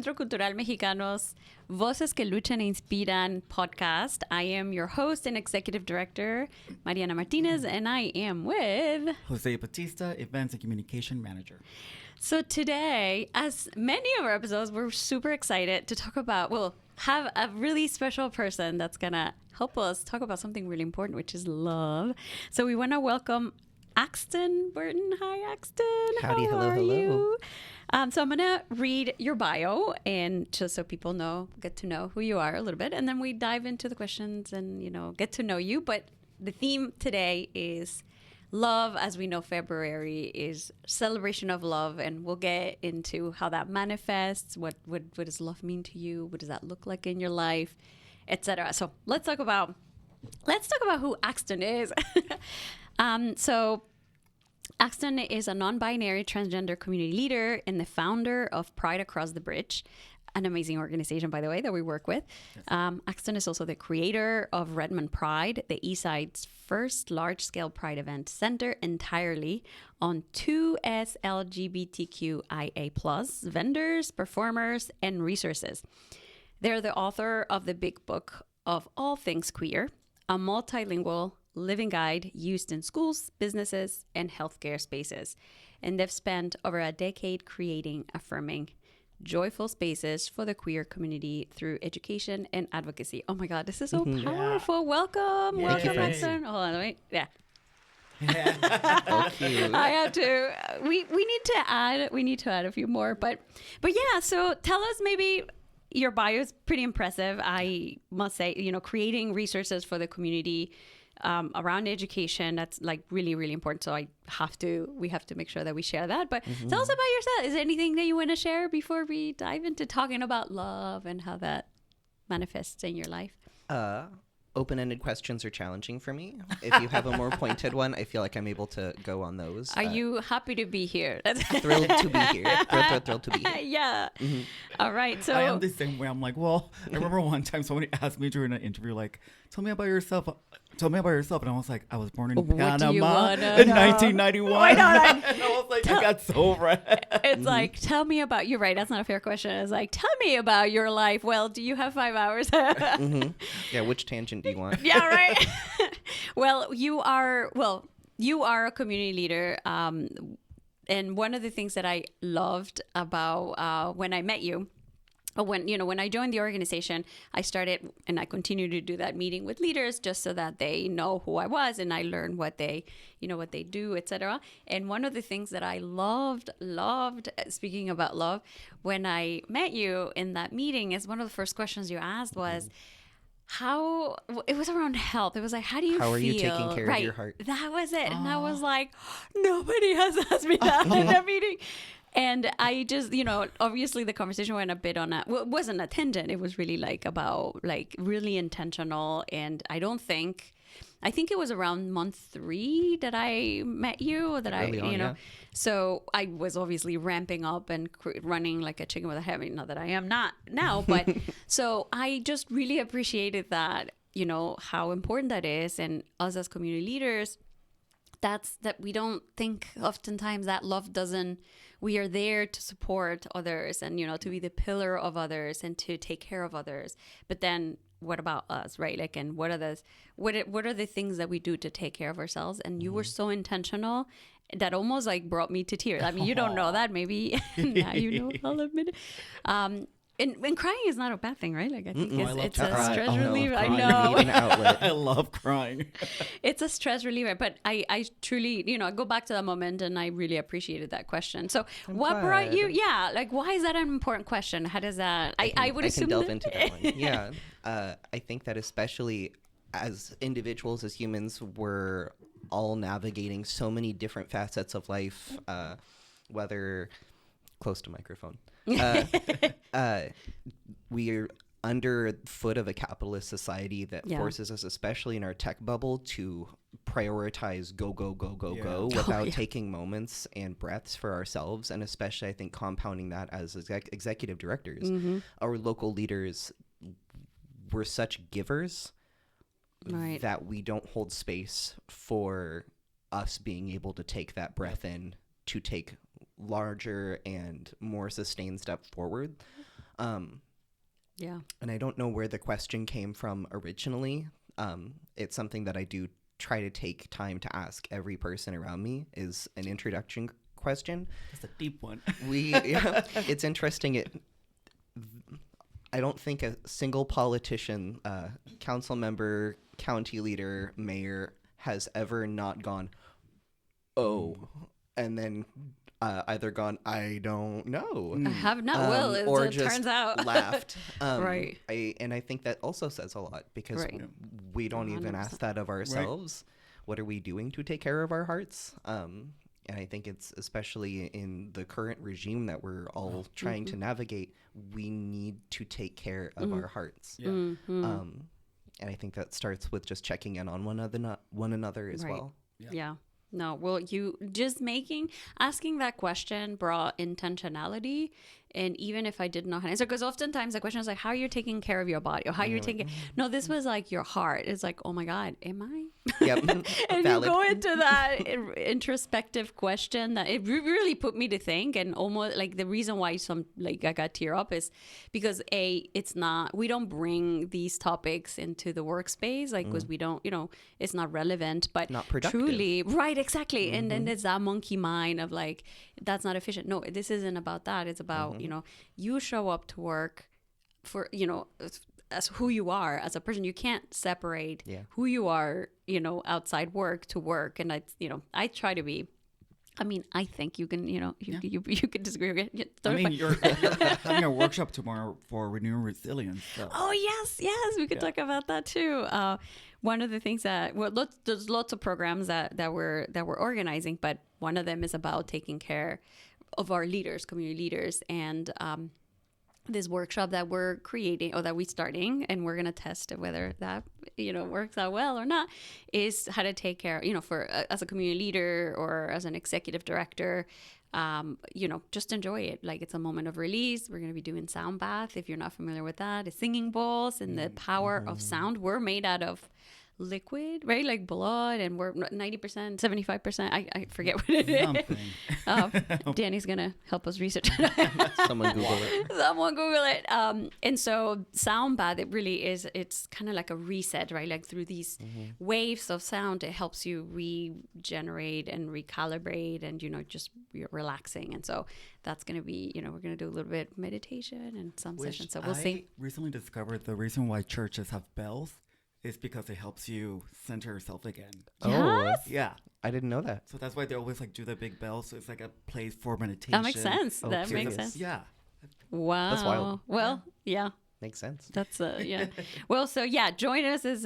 Centro Cultural Mexicano's Voces que Luchan e Inspiran podcast. I am your host and executive director, Mariana Martínez, and I am with José, Batista, Events and Communication Manager. So today, as many of our episodes, we're super excited to talk about, have a really special person that's going to help us talk about something really important, which is love. So we want to welcome Axton Burton. Hi, Axton. Howdy, How hello, are hello. you? So I'm going to read your bio and just so people get to know who you are a little bit. And then we dive into the questions and, get to know you. But the theme today is love. As we know, February is celebration of love. And we'll get into how that manifests. What does love mean to you? What does that look like in your life, etc. So let's talk about who Axton is. So Axton is a non-binary transgender community leader and the founder of Pride Across the Bridge, an amazing organization, by the way, that we work with. Yes. Axton is also the creator of Redmond Pride, the Eastside's first large-scale Pride event centered entirely on 2S LGBTQIA+ vendors, performers, and resources. They're the author of the Big Book of All Things Queer, a multilingual living guide used in schools, businesses, and healthcare spaces. And they've spent over a decade creating, affirming, joyful spaces for the queer community through education and advocacy. Oh my God, this is so powerful. Yeah. Welcome. Yay. Welcome, Axton. Hold on, wait. Yeah. Oh, cute. I have to. We need to add a few more. But yeah, so tell us maybe. Your bio is pretty impressive. I must say, creating resources for the community around education, that's like really, really important. So we have to make sure that we share that. But tell us about yourself. Is there anything that you want to share before we dive into talking about love and how that manifests in your life? Open-ended questions are challenging for me. If you have a more pointed one, I feel like I'm able to go on those. Are you happy to be here? Thrilled to be here. Thrilled to be here. Yeah. Mm-hmm. All right. So I am the same way. I'm like, I remember one time somebody asked me during an interview, like, tell me about yourself. And I was like, I was born in Panama in 1991. I know. And I was like, I got so red. It's like, tell me about, you're right, that's not a fair question. It's like, tell me about your life. Well, do you have 5 hours? Yeah, which tangent do you want? Yeah, right. Well, you are a community leader. And one of the things that I loved about when I met you, when I joined the organization, I started and I continue to do that meeting with leaders just so that they know who I was and I learn what they do, etc. And one of the things that I loved, speaking about love, when I met you in that meeting is one of the first questions you asked was, it was around health. It was like, how do you feel? How are you taking care of your heart? That was it. And I was like, nobody has asked me that in that meeting. And I just, obviously the conversation went a bit on it wasn't a tangent. It was really about really intentional. And I think it was around month 3 that I met you, So I was obviously ramping up and running like a chicken with a head. Not that I am not now, but so I just really appreciated that, how important that is. And us as community leaders, that we don't think oftentimes that love we are there to support others and, to be the pillar of others and to take care of others. But then what about us, right? And what are the things that we do to take care of ourselves? And you were so intentional that almost brought me to tears. I mean, you don't know that, maybe now you know, I'll admit it. And crying is not a bad thing, right? I think it's a stress reliever. I know. I love crying. It's a stress reliever. But I truly, I go back to that moment and I really appreciated that question. So what brought you? Yeah. Why is that an important question? How does that? I would assume. I can delve into that one. Yeah. I think that especially as individuals, as humans, we're all navigating so many different facets of life, whether close to microphone. We are underfoot of a capitalist society that forces us, especially in our tech bubble, to prioritize go without taking moments and breaths for ourselves. And especially, I think, compounding that as executive directors, our local leaders, we're such givers that we don't hold space for us being able to take that breath in to take larger and more sustained step forward. Yeah. And I don't know where the question came from originally. It's something that I do try to take time to ask every person around me, is an introduction question. That's a deep one. It's interesting. I don't think a single politician, council member, county leader, mayor has ever not gone, oh, and then either gone, I don't know. I have not. Well, or it just turns out. laughed. Right. I think that also says a lot, because Right. we don't even 100%. ask that of ourselves. Right. What are we doing to take care of our hearts? And I think it's especially in the current regime that we're all trying to navigate, we need to take care of our hearts. Yeah. And I think that starts with just checking in on one another as well. Yeah. No, well, you just asking that question brought intentionality. And even if I didn't know how to answer, because oftentimes the question is like, how are you taking care of your body, or how you're taking, no, this was like your heart. It's like, oh my God, am I? Yep. And Valid. you go into that introspective question that it really put me to think. And almost like the reason why I got tear up is because we don't bring these topics into the workspace, like, because we don't, it's not relevant, but not productive. Truly, right, exactly. And then there's that monkey mind of like, that's not efficient. No, this isn't about that. It's about, you show up to work for, as who you are as a person. You can't separate who you are, outside work to work. And I try to be, I think you can, you can disagree. You're having a workshop tomorrow for renewing resilience. So. Oh, yes. We could talk about that too. One of the things that, there's lots of programs that we're organizing, but one of them is about taking care of our leaders, community leaders, and this workshop that we're creating, or that we're starting, and we're going to test whether that works out well or not, is how to take care, for as a community leader or as an executive director, just enjoy it. Like, it's a moment of release. We're going to be doing sound bath. If you're not familiar with that, it's singing bowls and the power of sound. We're made out of liquid, right? Like blood, and we're 90%, 75%. I forget what it is. Danny's gonna help us research it. Someone Google it. And so sound bath, it really is. It's kind of like a reset, right? Like through these waves of sound, it helps you regenerate and recalibrate, and just you're relaxing. And so that's gonna be, we're gonna do a little bit of meditation and some sessions. So we'll see. I recently discovered the reason why churches have bells is because it helps you center yourself again. Yes? Yeah. I didn't know that. So that's why they always do the big bell. So it's like a place for meditation. That makes sense. That makes sense. Yeah. Wow. That's wild. Well, yeah. Makes sense. That's yeah. Well, so join us as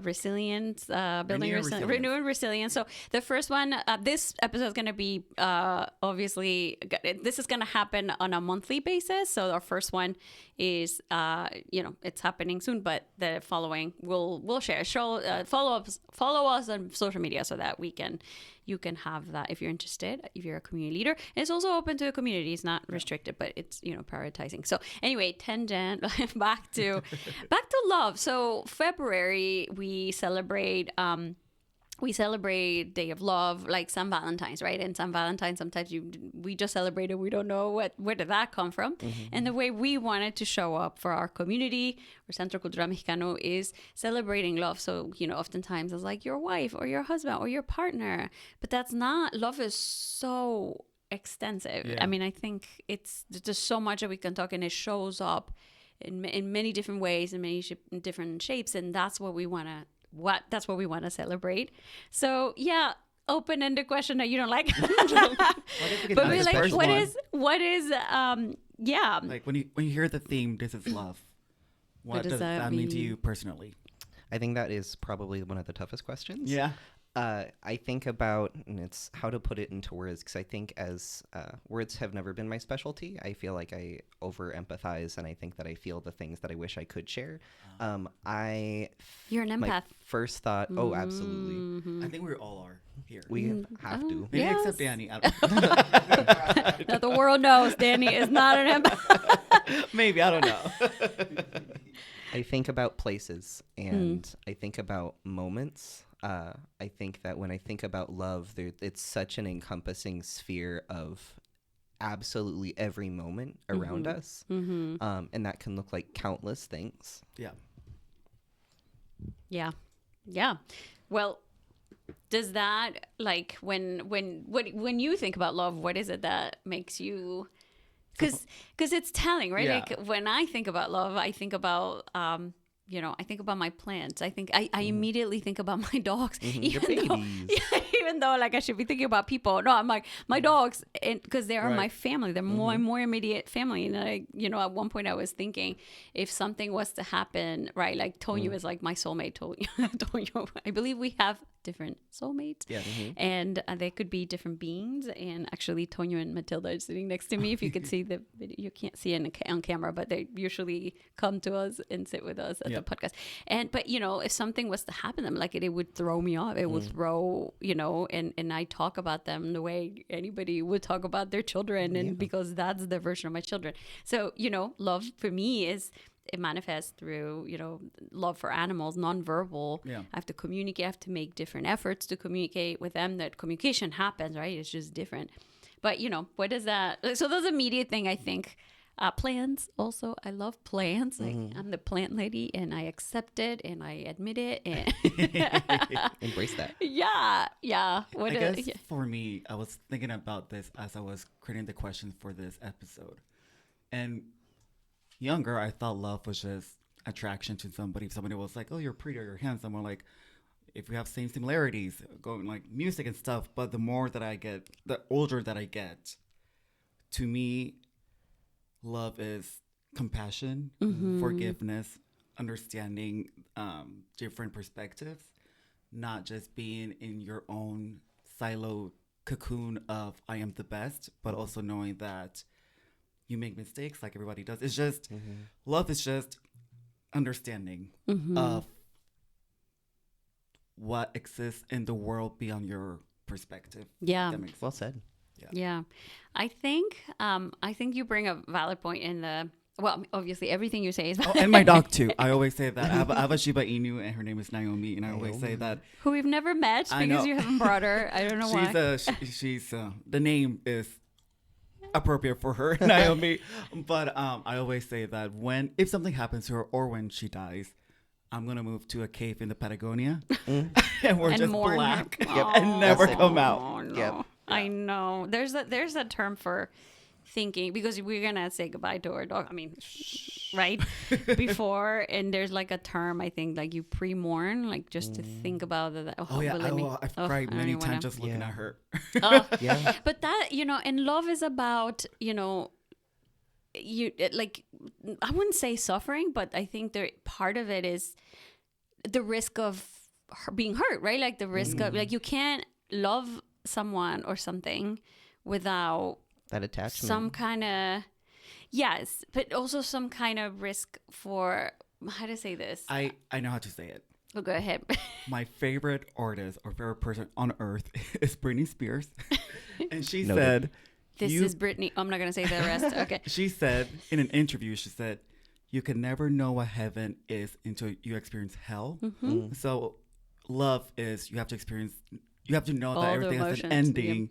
resilience, building renewing resilience. So the first one, this episode is going to be obviously, this is going to happen on a monthly basis. So our first one is it's happening soon, but the following we'll share. Follow us on social media so that you can have that if you're interested, if you're a community leader. And it's also open to the community. It's not restricted, but it's, prioritizing. So anyway, tangent, back to love. So February, we celebrate Day of Love, like San Valentine's, right? And San Valentine's, sometimes we just celebrate it. We don't know where did that come from. And the way we wanted to show up for our community, or Centro Cultural Mexicano, is celebrating love. So, oftentimes it's like your wife or your husband or your partner, but that's not, love is so extensive. Yeah. I think it's just so much that we can talk, and it shows up in many different ways, in many different shapes. And that's what we want to celebrate. So open-ended question that you don't like. But we're like, what is like when you hear the theme, this is love, what does that mean to you personally? I think that is probably one of the toughest questions. Yeah. I think about, and it's how to put it into words, because I think as words have never been my specialty. I feel like I over empathize, and I think that I feel the things that I wish I could share. You're an empath. My first thought, absolutely. I think we all are here. We have to. Maybe yes. except Danny. I don't Now the world knows Danny is not an empath. Maybe, I don't know. I think about places, and I think about moments. I think that when I think about love, it's such an encompassing sphere of absolutely every moment around us. And that can look like countless things. Yeah. Yeah. Yeah. Well, does that, like, when you think about love, what is it that makes you, because it's telling, right? Yeah. Like, when I think about love, I think about, I think about my plants. I think I immediately think about my dogs, Your babies. even though like I should be thinking about people. No, I'm like my dogs, because they are Right. my family. They're more immediate family. And I, at one point I was thinking, if something was to happen, right? Like Tonyo is like my soulmate. Tonyo, I believe we have different soulmates, Yeah. and they could be different beings. And actually, Tonyo and Matilda are sitting next to me. If you could see the video, you can't see it on camera, but they usually come to us and sit with us at the podcast. But if something was to happen to them, like it would throw me off. It would throw, and I talk about them the way anybody would talk about their children, and because that's the version of my children. So love for me is, it manifests through, love for animals, nonverbal. Yeah. I have to communicate. I have to make different efforts to communicate with them. That communication happens, right? It's just different. But, what is that? So those immediate thing, I think. Plants also. I love plants. Like, I'm the plant lady, and I accept it, and I admit it. And Embrace that. Yeah. I guess for me, I was thinking about this as I was creating the questions for this episode. And younger, I thought love was just attraction to somebody. If somebody was like, oh, you're pretty or you're handsome, or like, if we have same similarities, going like music and stuff. But the older that I get, to me, love is compassion, forgiveness, understanding different perspectives, not just being in your own silo cocoon of I am the best, but also knowing that you make mistakes like everybody does. It's just, love is just understanding of what exists in the world beyond your perspective. Yeah. That makes Well said. Yeah. I think you bring a valid point in the, well, obviously everything you say is valid. Oh, and my dog too. I always say that. I have a Shiba Inu, and her name is Naomi, and I always say that. Who we've never met because you haven't brought her. I don't know why. She's the name is appropriate for her, Naomi. But I always say that if something happens to her or when she dies, I'm gonna move to a cave in the Patagonia, and we're just black and never come out. Oh, no. Yep. I know. There's a term for thinking, because we're gonna say goodbye to our dog. I mean, right before, and there's like a term, I think, like you pre-mourn, like just to think about that. Oh yeah, I've cried many times just looking at her. Yeah. But that, and love is about, you like, I wouldn't say suffering, but I think part of it is the risk of being hurt, right? Like the risk of, like, you can't love someone or something without That attachment. some kind of, yes, but also some kind of risk for, how to say this? I know how to say it. Oh, go ahead. My favorite artist or favorite person on earth is Britney Spears. And she Noted. said, This is Brittany. I'm not going to say the rest. Okay. She said in an interview, you can never know what heaven is until you experience hell. So love is, you have to know All that the everything has an emotions. ending.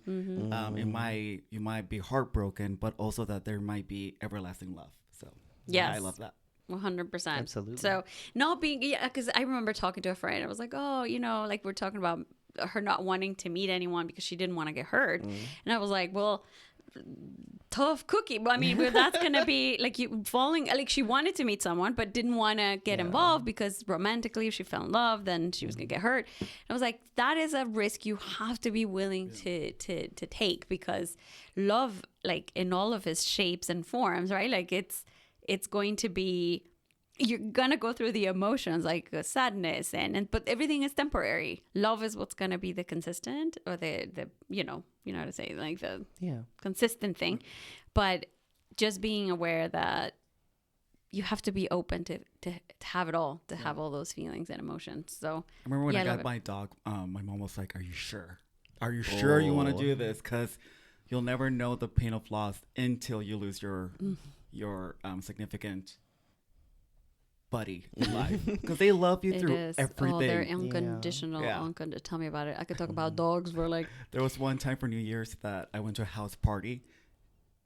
Yep. You might be heartbroken, but also that there might be everlasting love. So Yes. I love that. 100%. Absolutely. So not being, because I remember talking to a friend. I was like, oh, like we're talking about her not wanting to meet anyone because she didn't want to get hurt. And I was like, well, tough cookie. But I mean, that's going to be like you falling, like she wanted to meet someone, but didn't want to get involved because romantically, if she fell in love, then she was going to get hurt. And I was like, that is a risk you have to be willing to take, because love, like in all of its shapes and forms, right? Like it's going to be, you're gonna go through the emotions, like sadness but everything is temporary. Love is what's gonna be the consistent, or the you know how to say, like the consistent thing. But just being aware that you have to be open to have it all, to have all those feelings and emotions. So I remember when I got my dog, my mom was like, are you sure? Are you sure you want to do this? Because you'll never know the pain of loss until you lose your significant buddy in life, because they love you through everything. Oh, they're unconditional. Tell me about it. I could talk about dogs for like. There was one time for New Year's that I went to a house party,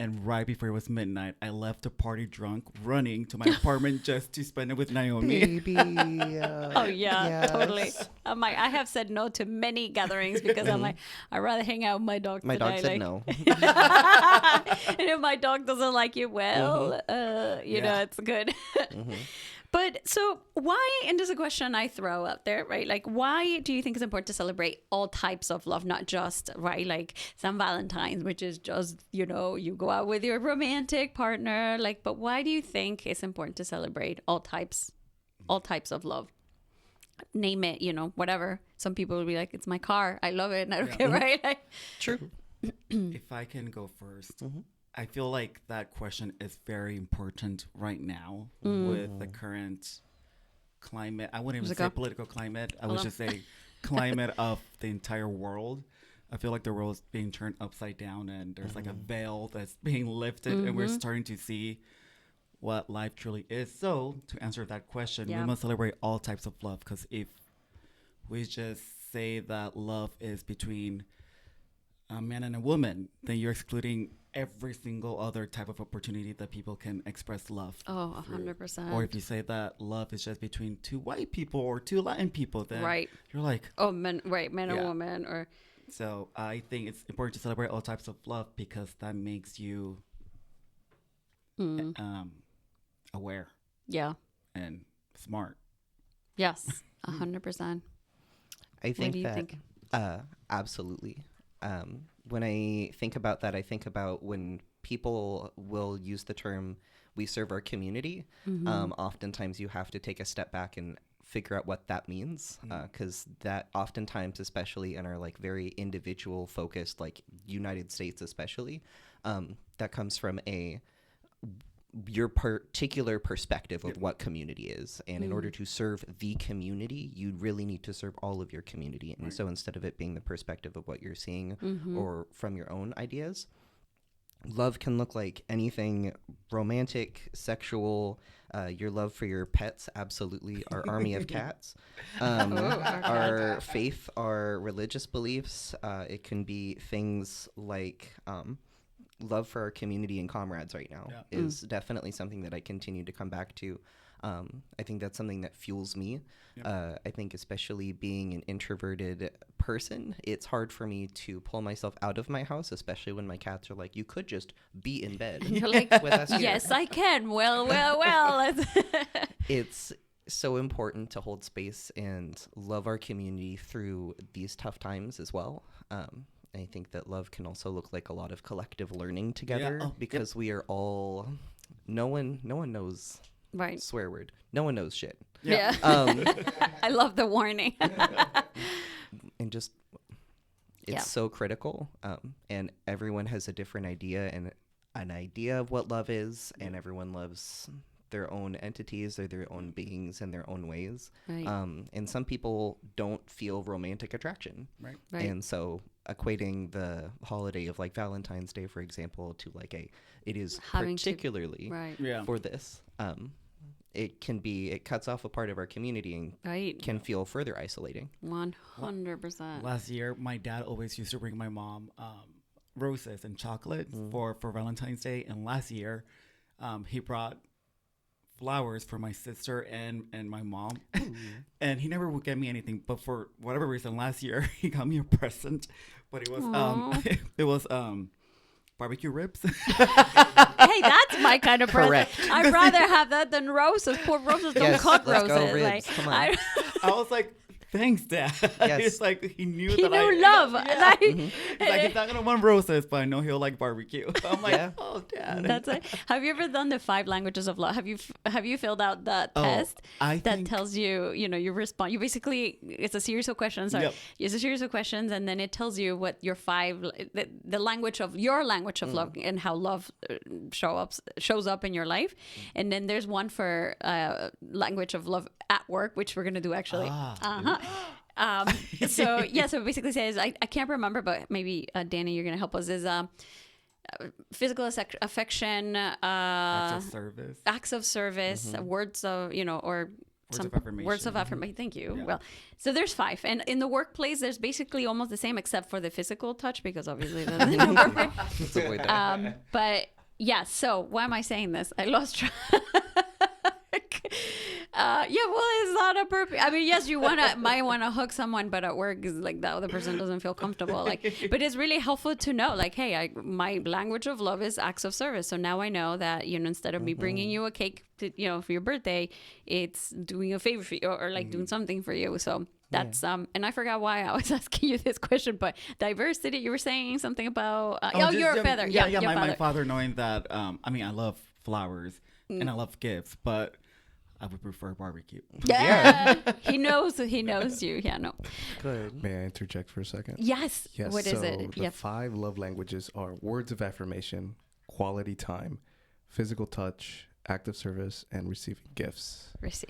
And right before it was midnight, I left the party drunk, running to my apartment just to spend it with Naomi. Baby. Oh, yeah, yes. totally. I'm like, I have said no to many gatherings because I'm like, I'd rather hang out with my dog My today. dog said like, no. And if my dog doesn't like you, well, you know, it's good. But so why, and this is a question I throw out there, right? Like, why do you think it's important to celebrate all types of love, not just, right, like St. Valentine's, which is just, you know, you go out with your romantic partner, like, but why do you think it's important to celebrate all types of love? Name it, you know, whatever. Some people will be like, it's my car. I love it. And I don't care, right? Like, True. If I can go first, I feel like that question is very important right now with the current climate. I wouldn't even say political climate. I would just say climate of the entire world. I feel like the world is being turned upside down and there's like a veil that's being lifted and we're starting to see what life truly is. So to answer that question, we must celebrate all types of love, because if we just say that love is between a man and a woman, then you're excluding every single other type of opportunity that people can express love. Oh, 100%. Or if you say that love is just between two white people or two Latin people, then you're like, oh, man and woman. Or so I think it's important to celebrate all types of love because that makes you aware. Yeah. And smart. Yes, 100%. I think what do you think? Absolutely. When I think about that, I think about when people will use the term "we serve our community." Oftentimes, you have to take a step back and figure out what that means, because that oftentimes, especially in our like very individual focused, like United States, especially, that comes from your particular perspective of what community is. And in order to serve the community, you really need to serve all of your community. And so instead of it being the perspective of what you're seeing or from your own ideas, love can look like anything romantic, sexual, your love for your pets, absolutely, our army of cats, our faith, our religious beliefs. It can be things like love for our community and comrades right now is definitely something that I continue to come back to. I think that's something that fuels me. I think especially being an introverted person, it's hard for me to pull myself out of my house, especially when my cats are like, you could just be in bed. And you're like, with us here. Yes, I can. Well. It's so important to hold space and love our community through these tough times as well. I think that love can also look like a lot of collective learning together because we are all, no one knows swear word. No one knows shit. Yeah. I love the warning. And just, it's so critical. And everyone has a different idea and an idea of what love is, and everyone loves their own entities or their own beings in their own ways. Right. And some people don't feel romantic attraction. Right. And so equating the holiday of like Valentine's Day, for example, to like it is particularly for this. It cuts off a part of our community and can feel further isolating. 100%. Last year, my dad always used to bring my mom roses and chocolate for Valentine's Day. And last year, he brought flowers for my sister and my mom. And he never would get me anything, but for whatever reason last year he got me a present, but it was barbecue ribs. Hey, that's my kind of present. Correct. I'd rather have that than roses. Poor roses don't cut roses. Go ribs. Come on. I was like, thanks, Dad. Yes. It's like he knew love. Like, He's like, he's not gonna want roses, but I know he'll like barbecue. I'm like, oh, Dad. That's it. Have you ever done the 5 languages of love? Have you filled out that test that tells you, you respond? You basically, it's a series of questions. It's a series of questions, and then it tells you what your 5, the language of your language of love and how love shows up in your life. And then there's one for language of love at work, which we're gonna do actually. So it basically says, I can't remember, but maybe Danny, you're gonna help us, is physical affection, acts of service, words of, or Words of affirmation. Thank you. Yeah. Well, so there's 5, and in the workplace, there's basically almost the same except for the physical touch because obviously that's inappropriate. But yeah. So why am I saying this? I lost track. It's not a perfect. I mean, yes, you might wanna hug someone, but at work is like the other person doesn't feel comfortable. Like, but it's really helpful to know, like, hey, my language of love is acts of service. So now I know that instead of me bringing you a cake to, for your birthday, it's doing a favor for you or like doing something for you. So that's and I forgot why I was asking you this question, but diversity. You were saying something about you're a feather. Yeah. My father knowing that. I mean, I love flowers and I love gifts, but I would prefer barbecue. Yeah. He knows you. Yeah, no. Good. May I interject for a second? Yes. What is it? The 5 love languages are words of affirmation, quality time, physical touch, act of service, and receiving gifts.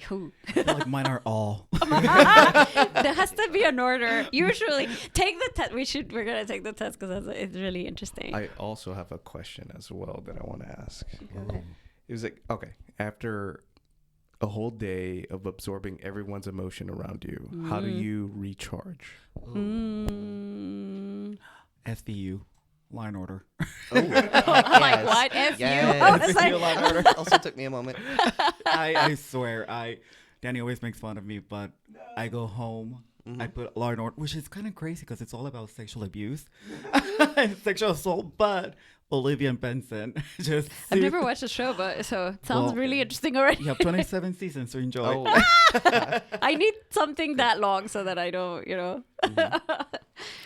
Who? I feel like mine are all. There has to be an order. Usually, take the test. We're gonna take the test because it's really interesting. I also have a question as well that I want to ask. Okay. It was like, okay, after a whole day of absorbing everyone's emotion around you, how do you recharge? SVU, line order. Like what? F Yes. you? I was like, SVU, line order. Also took me a moment. I swear, Danny always makes fun of me, but I go home, I put law and order, which is kind of crazy because it's all about sexual abuse and sexual assault, but Olivia and Benson just... I've never watched the show, but so it sounds really interesting already. You have 27 seasons to enjoy. I need something that long so that I don't,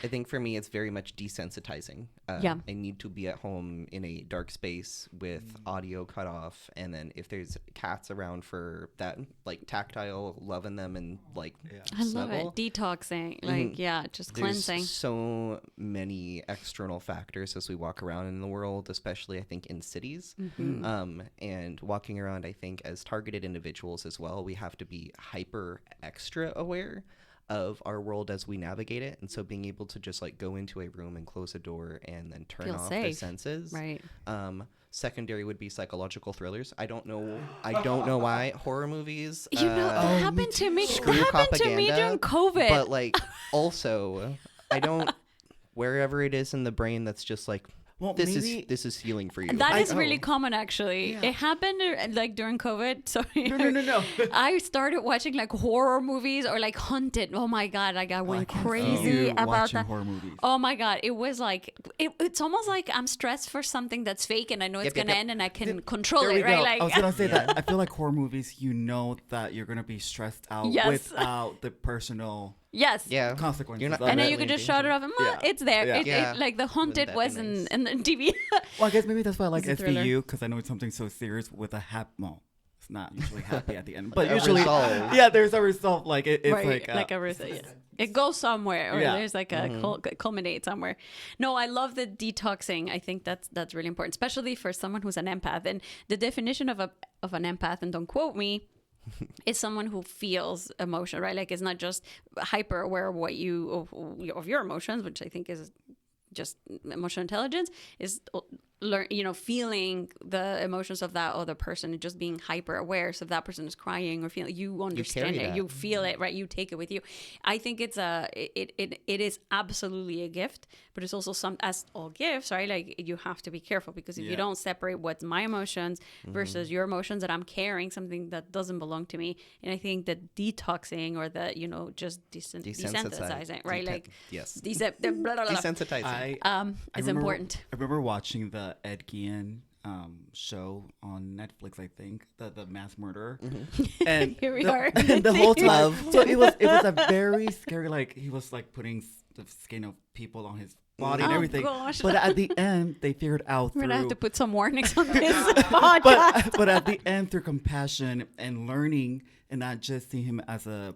I think for me, it's very much desensitizing. Yeah. I need to be at home in a dark space with audio cut off. And then if there's cats around for that, like tactile, loving them and like I snuggle. love it. Detoxing. Like, just cleansing. There's so many external factors as we walk around in the world, especially I think in cities. And walking around, I think as targeted individuals as well, we have to be hyper extra aware of our world as we navigate it. And so being able to just like go into a room and close a door and then turn off the senses. Right. Secondary would be psychological thrillers. I don't know why horror movies. That happened to me. Screw That happened to me during COVID. But like also, I don't. Wherever it is in the brain, that's just like. Well, this is healing for you. That is really common, actually. Yeah. It happened like during COVID. Sorry. No. I started watching like horror movies or like Haunted. Oh my god, like I went crazy about that. Horror movies. Oh my god, it was like it's almost like I'm stressed for something that's fake and I know it's gonna end and I can control it, right? Like I was gonna say that. I feel like horror movies, that you're gonna be stressed out without the personal. Yes. Yeah. Consequences. And then you can just shut it off and it's there. Yeah. It, like the Haunted was in the TV. Well, I guess maybe that's why I like SVU, because I know it's something so serious with a it's not usually happy at the end, but usually there's a result. Like it's like a result. It goes somewhere, or there's like a culminate somewhere. No, I love the detoxing. I think that's really important, especially for someone who's an empath. And the definition of an empath, and don't quote me, is someone who feels emotion, right? Like it's not just hyper aware of of your emotions, which I think is just emotional intelligence, is feeling the emotions of that other person and just being hyper aware. So if that person is crying or feeling, you understand it, you feel it, right? You take it with you. I think it is absolutely a gift, but it's also as all gifts, right? Like you have to be careful because if you don't separate what's my emotions versus your emotions that I'm carrying something that doesn't belong to me. And I think that detoxing or the, just desensitizing, right? Like desensitizing. Is important. I remember watching the Ed Gein show on Netflix, I think, the mass murderer, and here we are. The whole time. So it was a very scary. Like he was like putting the skin of people on his body and everything. Gosh. But at the end, they figured out. We're gonna have to put some warnings on this podcast. But at the end, through compassion and learning, and not just seeing him as a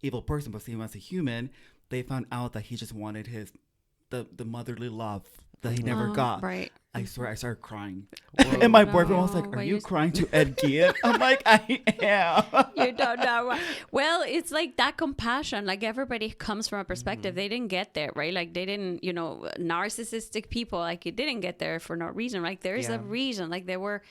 evil person, but seeing him as a human, they found out that he just wanted the motherly love that he never got. Right. I swear, I started crying. And my boyfriend was like, "Are you crying to Ed Gein?" I'm like, "I am." You don't know. Well, it's like that compassion. Like everybody comes from a perspective. They didn't get there, right? Like they didn't, narcissistic people, like it didn't get there for no reason. Like there is a reason. Like there were,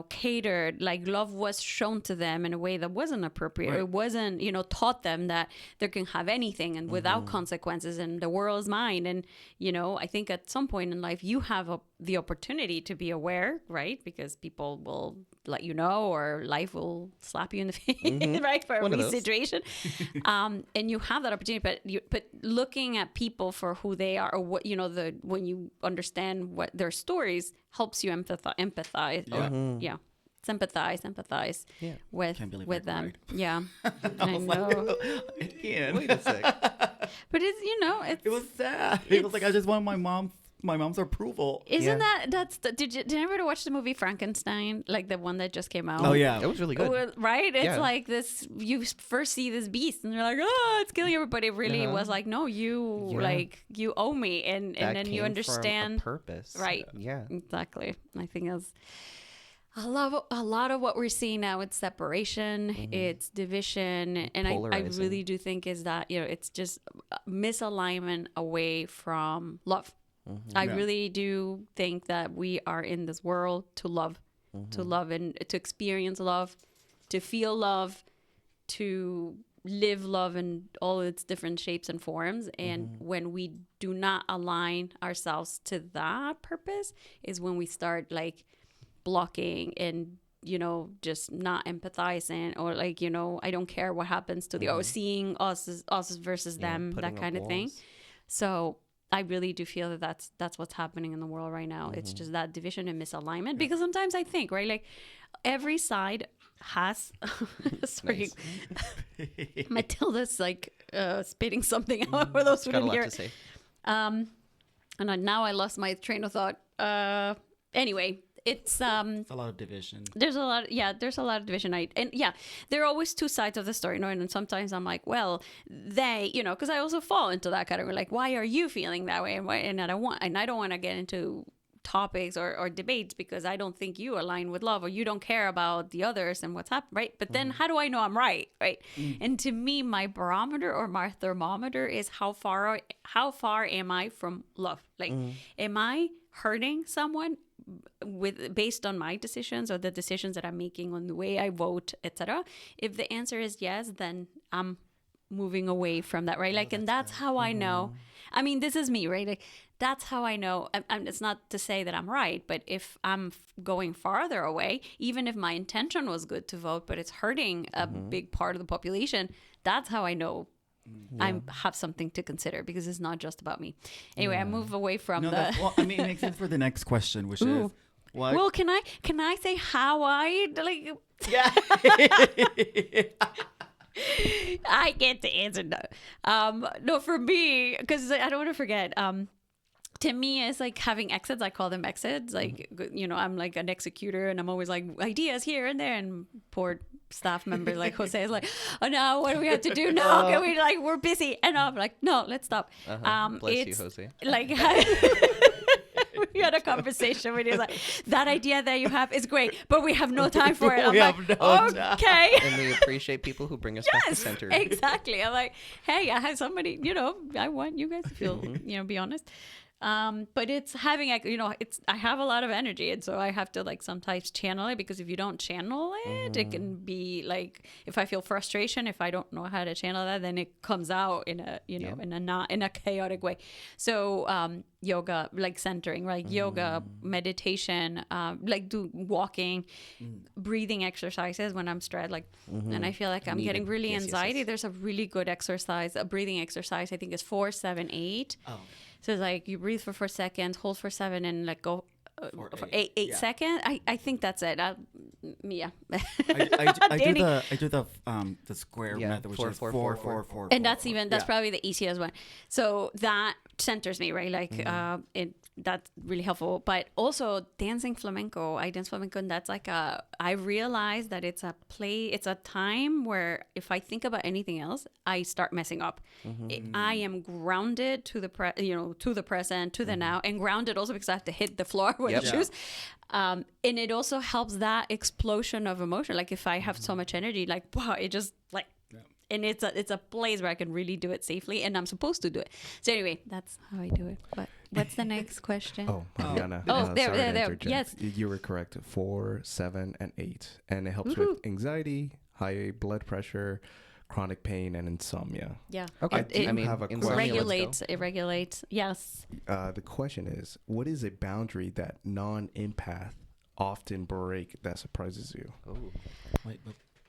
catered, like love was shown to them in a way that wasn't appropriate. Right. It wasn't, taught them that they can have anything and without consequences and the world is mine. And, I think at some point in life you have the opportunity to be aware, right? Because people will let you know, or life will slap you in the face, right? For every situation. And you have that opportunity, but looking at people for who they are, or what, when you understand what their stories, helps you empathize. Yeah. Sympathize with them. Right. Yeah. I know. Again. Wait a sec. But it's it was sad. It was like, I just want my mom's approval. Isn't did you ever watch the movie Frankenstein, like the one that just came out? Oh yeah, it was really good. Right? It's like this, you first see this beast and you're like, oh, it's killing everybody. It really was like, no, you owe me, and then you understand from a purpose. Right. Yeah. Exactly. I think that's a lot of what we're seeing now. It's separation, it's division, and I really do think is that it's just misalignment away from love. I really do think that we are in this world to love, and to experience love, to feel love, to live love in all its different shapes and forms. And when we do not align ourselves to that purpose is when we start like blocking and, just not empathizing, or like, I don't care what happens to the, or seeing us versus them, that kind of thing. So I really do feel that that's what's happening in the world right now. It's just that division and misalignment. Because sometimes I think, right, like every side has sorry, Matilda's like spitting something out for those who didn't hear it. And now I lost my train of thought. Anyway, it's a lot of division. There's a lot of division. There are always two sides of the story, and sometimes I'm like, well, they, because I also fall into that category, like, why are you feeling that way, and I don't want to get into topics or debates because I don't think you align with love, or you don't care about the others and what's happened, right? But then how do I know I'm right? And to me, my barometer or my thermometer is how far am I from love? Like, am I hurting someone based on my decisions or the decisions that I'm making on the way I vote, etc.? If the answer is yes, then I'm moving away from that, right? Like, and that's how I know. I mean, this is me, right? Like, that's how I know. It's not to say that I'm right, but if I'm going farther away, even if my intention was good to vote, but it's hurting a big part of the population, that's how I know I have something to consider, because it's not just about me. Anyway, I move away from it makes sense for the next question, which is what? Well, can I say how I like? Yeah. I get the answer no. No, for me, because I don't want to forget. To me, it's like having exits. I call them exits. Like, I'm like an executor, and I'm always like ideas here and there. And poor staff member like Jose is like, oh no, what do we have to do now? Can we, like, we're busy? And I'm like, no, let's stop. Bless you, Jose. Like, we had a conversation where he's like, that idea that you have is great, but we have no time for it. I'm like, okay. And we appreciate people who bring us back to center. Exactly. I'm like, hey, I have somebody, I want you guys to feel, be honest. But it's having, I have a lot of energy, and so I have to like sometimes channel it, because if you don't channel it, it can be like, if I feel frustration, if I don't know how to channel that, then it comes out in a, in a chaotic way. So, yoga, like centering, right? Yoga, meditation, like do walking, breathing exercises when I'm stressed, like, and I feel like I'm getting really anxiety. Yes. There's a really good exercise, a breathing exercise. I think it's 4, 7, 8. Oh. So it's like you breathe for 4 seconds, hold for 7, and let go for 8 seconds. I think that's it. I do the square method, which is 4. And that's probably the easiest one. So that centers me, right? Like that's really helpful. But also dancing flamenco, I dance flamenco, and that's like I realize that it's a time where if I think about anything else, I start messing up. I am grounded to the present, to the now, and grounded also because I have to hit the floor with the shoes. And it also helps that explosion of emotion. Like if I have so much energy, like, wow, it just like, and it's a place where I can really do it safely, and I'm supposed to do it. So anyway, that's how I do it. But What's the next question? Oh, Mariana. There. interject. Yes. You were correct. 4, 7, and 8. And it helps with anxiety, high blood pressure, chronic pain, and insomnia. Yeah. Okay. I mean, have a it question. regulates. Yes. The question is, what is a boundary that non-empath often break that surprises you? Oh. Wait,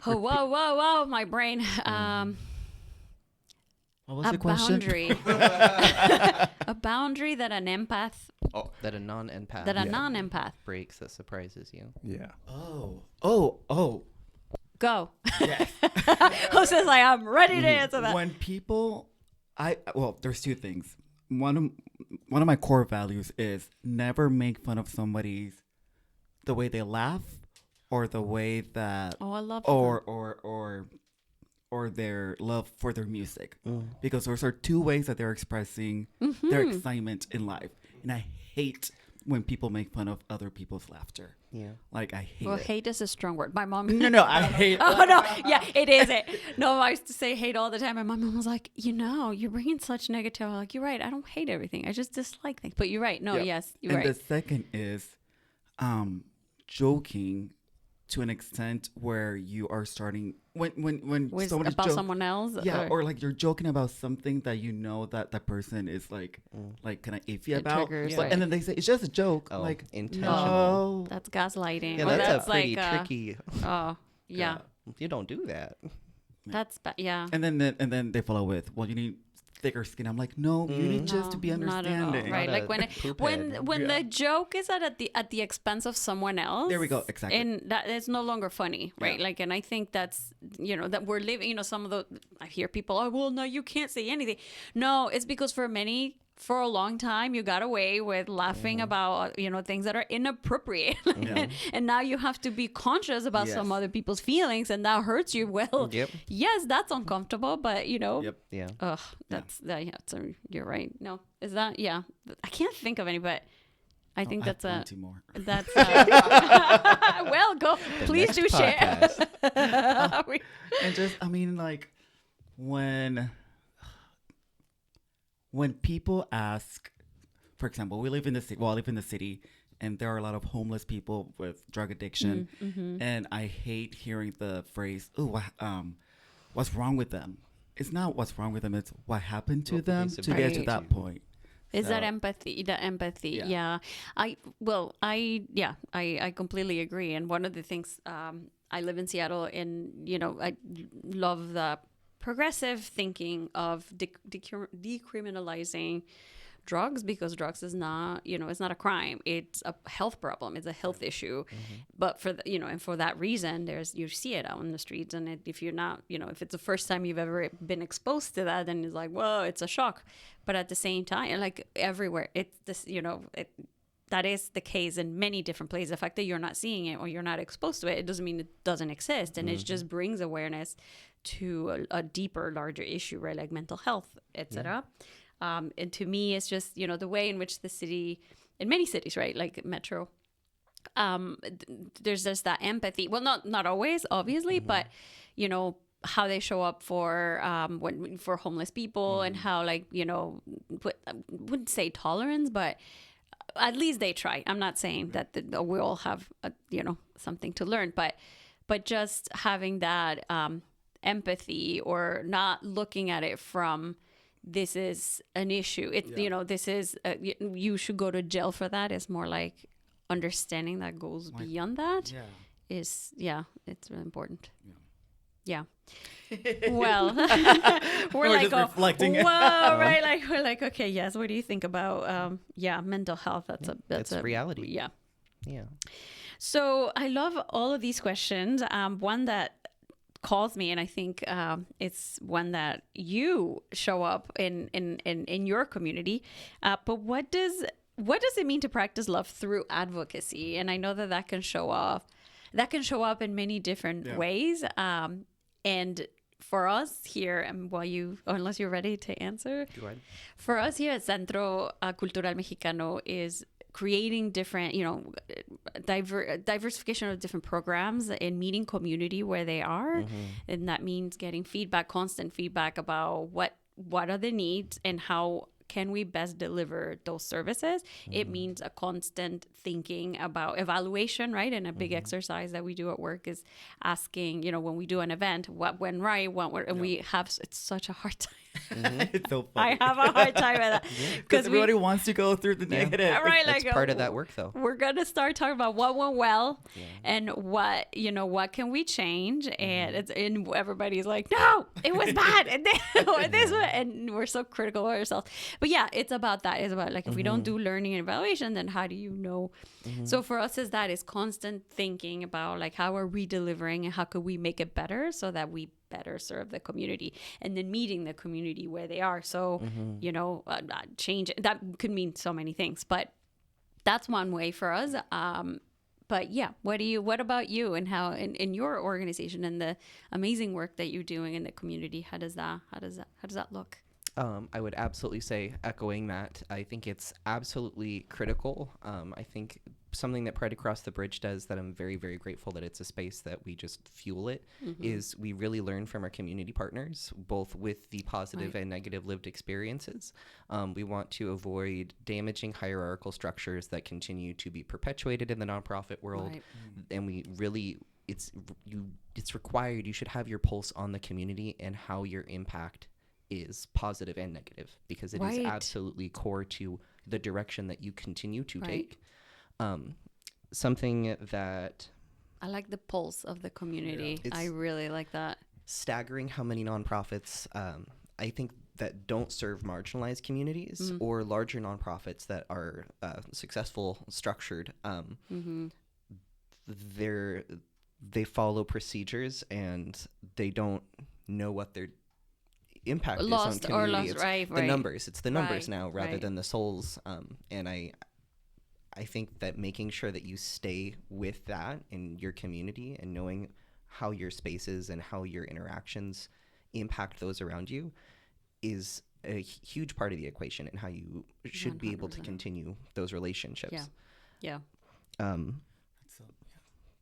Oh, whoa, my brain. what was A the question? boundary. A boundary that an empath, That a non-empath that a non-empath. breaks that surprises you. Yeah. Oh. Go. Yes. Jose's like, I'm ready to answer that. When people, there's two things. One of my core values is never make fun of somebody's the way they laugh or the way that Oh, I love or their love for their music, because those are two ways that they're expressing their excitement in life, and I hate when people make fun of other people's laughter. Yeah. Like, I hate Well, it. hate is a strong word. My mom. No, I hate. Oh no, yeah, it is it. No, I used to say hate all the time, and my mom was like, you're bringing such negative. I'm like, you're right. I don't hate everything. I just dislike things. But you're right. No, Yeah. yes, you're And right. the second is joking to an extent where you are starting when Was somebody's about someone else. Yeah, or like you're joking about something that you know that that person is like kind of iffy It about, triggers, but, right. and then they say it's just a joke. Oh, like intentional. no, That's gaslighting. Yeah, Or that's a pretty like, tricky. Oh, yeah. You don't do that. That's yeah. and then they follow with, well, you need thicker skin. I'm like, no, you need just to be Not at all, understanding. right? Not Like a when poop head. the joke is at the expense of someone else. There we go, exactly. And that it's no longer funny, right? Yeah. Like, and I think that's that we're living. Some of the I hear people, oh well, no, you can't say anything. No, it's because for a long time you got away with laughing about things that are inappropriate, and now you have to be conscious about Yes. some other people's feelings, and that hurts you. Well, Yep. yes, that's uncomfortable, but Yep. Yeah. ugh, that's so you're right. No, is that I can't think of any, but I think I have that's plenty more. that's well, go please next do share. podcast. And just, I mean, like, when people ask, for example, we live in the city. Well, I live in the city, and there are a lot of homeless people with drug addiction, and I hate hearing the phrase, "Oh, what's wrong with them?" It's not what's wrong with them; it's what happened to What did they them to get to subject that to? point. Is that So- empathy? The empathy, Yeah. yeah. I completely agree. And one of the things, I live in Seattle, and I love the progressive thinking of decriminalizing drugs, because drugs is not, it's not a crime. It's a health problem. It's a health issue. But for and for that reason, you see it out in the streets. And if you're not, if it's the first time you've ever been exposed to that, then it's like, whoa, it's a shock. But at the same time, like everywhere, it's this, that is the case in many different places. The fact that you're not seeing it or you're not exposed to it, it doesn't mean it doesn't exist. And it just brings awareness to a deeper, larger issue, right? Like mental health, etc. And to me, it's just, the way in which the city, in many cities, right? Like Metro, there's just that empathy. Well, not always, obviously, but, how they show up for homeless people, and how, like, I wouldn't say tolerance, but at least they try. I'm not saying that we all have, something to learn, but just having that empathy, or not looking at it from, this is an issue. This is, you should go to jail for that. It's more like understanding that goes beyond that. Yeah. It's really important. Yeah. Well, we're like, just reflecting. whoa, right? Like, we're like, okay, yes. What do you think about, mental health? That's a reality. Yeah. Yeah. So I love all of these questions. One that calls me, and I think it's one that you show up in your community. But what does it mean to practice love through advocacy? And I know that can show up in many different ways. And for us here, and unless you're ready to answer, Go ahead. for us here at Centro Cultural Mexicano is creating different, diversification of different programs and meeting community where they are. And that means getting feedback, constant feedback about what are the needs, and how can we best deliver those services? It means a constant thinking about evaluation, right? And a big exercise that we do at work is asking, you know, when we do an event, what went right, and we have, it's such a hard time. It's so funny. I have a hard time with that. Because everybody wants to go through the negative. Right, That's like, part of that work, though. We're going to start talking about what went well and what, you know, what can we change? And everybody's like, no, it was bad. And then this one, and we're so critical of ourselves. But yeah, it's about that. It's about like, if we don't do learning and evaluation, then how do you know? So for us is constant thinking about like, how are we delivering and how could we make it better so that we better serve the community, and then meeting the community where they are. So, you know, change, that could mean so many things, but that's one way for us. But yeah, what about you, and how in your organization and the amazing work that you're doing in the community, how does that look? I would absolutely say, echoing that, I think it's absolutely critical. I think something that Pride Across the Bridge does that I'm very, very grateful that it's a space that we just fuel it, is we really learn from our community partners, both with the positive and negative lived experiences. We want to avoid damaging hierarchical structures that continue to be perpetuated in the nonprofit world. And we really, it's required, you should have your pulse on the community and how your impact is positive and negative, because it is absolutely core to the direction that you continue to take. Something that I like the pulse of the community. I really like that. Staggering how many nonprofits I think that don't serve marginalized communities or larger nonprofits that are successful, structured. They follow procedures and they don't know what their impact is on community. It's the numbers. It's the numbers now rather than the souls. And I think that making sure that you stay with that in your community and knowing how your spaces and how your interactions impact those around you is a huge part of the equation, and how you should 100%. Be able to continue those relationships.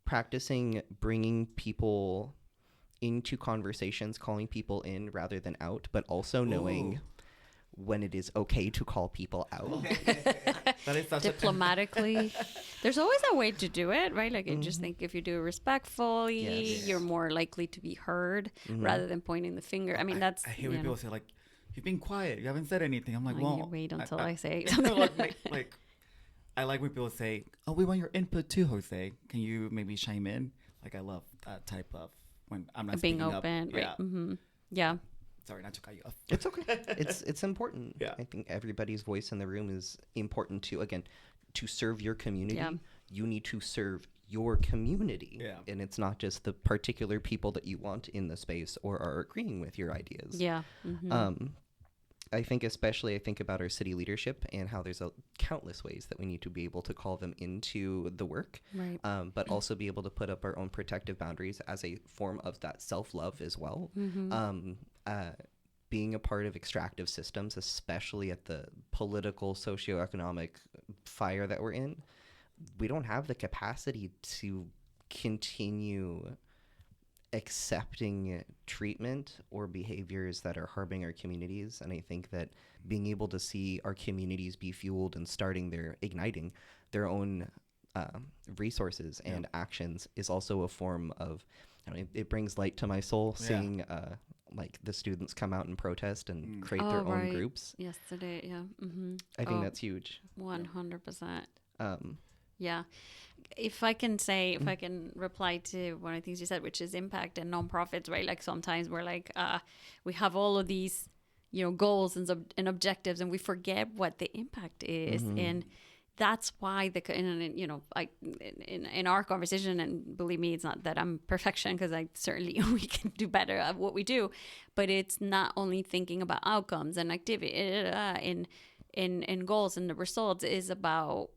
Practicing bringing people into conversations, calling people in rather than out, but also knowing when it is okay to call people out. That is such diplomatically. There's always a way to do it, right? Like I just think if you do it respectfully, you're more likely to be heard rather than pointing the finger. I mean, that's... I hear when people say, like, you've been quiet, you haven't said anything. I'm like, well... wait until I say something. like, I like when people say, oh, we want your input too, Jose. Can you maybe chime in? Like, I love that type of... when I'm not being open, up. Right? Yeah. Sorry, not to cut you off. It's okay. It's important. Yeah. I think everybody's voice in the room is important to, again, to serve your community. Yeah. You need to serve your community. Yeah. And it's not just the particular people that you want in the space or are agreeing with your ideas. Yeah. I think about our city leadership and how there's countless ways that we need to be able to call them into the work, right. But also be able to put up our own protective boundaries as a form of that self-love as well. Being a part of extractive systems, especially at the political, socioeconomic fire that we're in, we don't have the capacity to continue accepting treatment or behaviors that are harming our communities. And I think that being able to see our communities be fueled and igniting their own resources and actions is also a form of, it brings light to my soul seeing like the students come out and protest and create their own groups. Yesterday, I think that's huge. 100%. Yeah. If I can reply to one of the things you said, which is impact and nonprofits, right? Like sometimes we're like, we have all of these, goals and objectives, and we forget what the impact is. And that's why in our conversation, and believe me, it's not that I'm perfection, because we can do better at what we do, but it's not only thinking about outcomes and activity in goals, and the results is about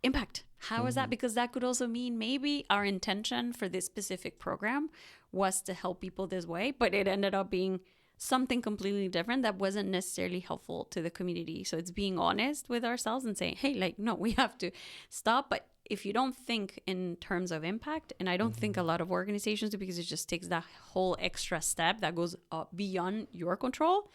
impact. How is that? Because that could also mean maybe our intention for this specific program was to help people this way, but it ended up being something completely different that wasn't necessarily helpful to the community. So it's being honest with ourselves and saying, hey, no, we have to stop. But if you don't think in terms of impact, and I don't think a lot of organizations do, because it just takes that whole extra step that goes beyond your control,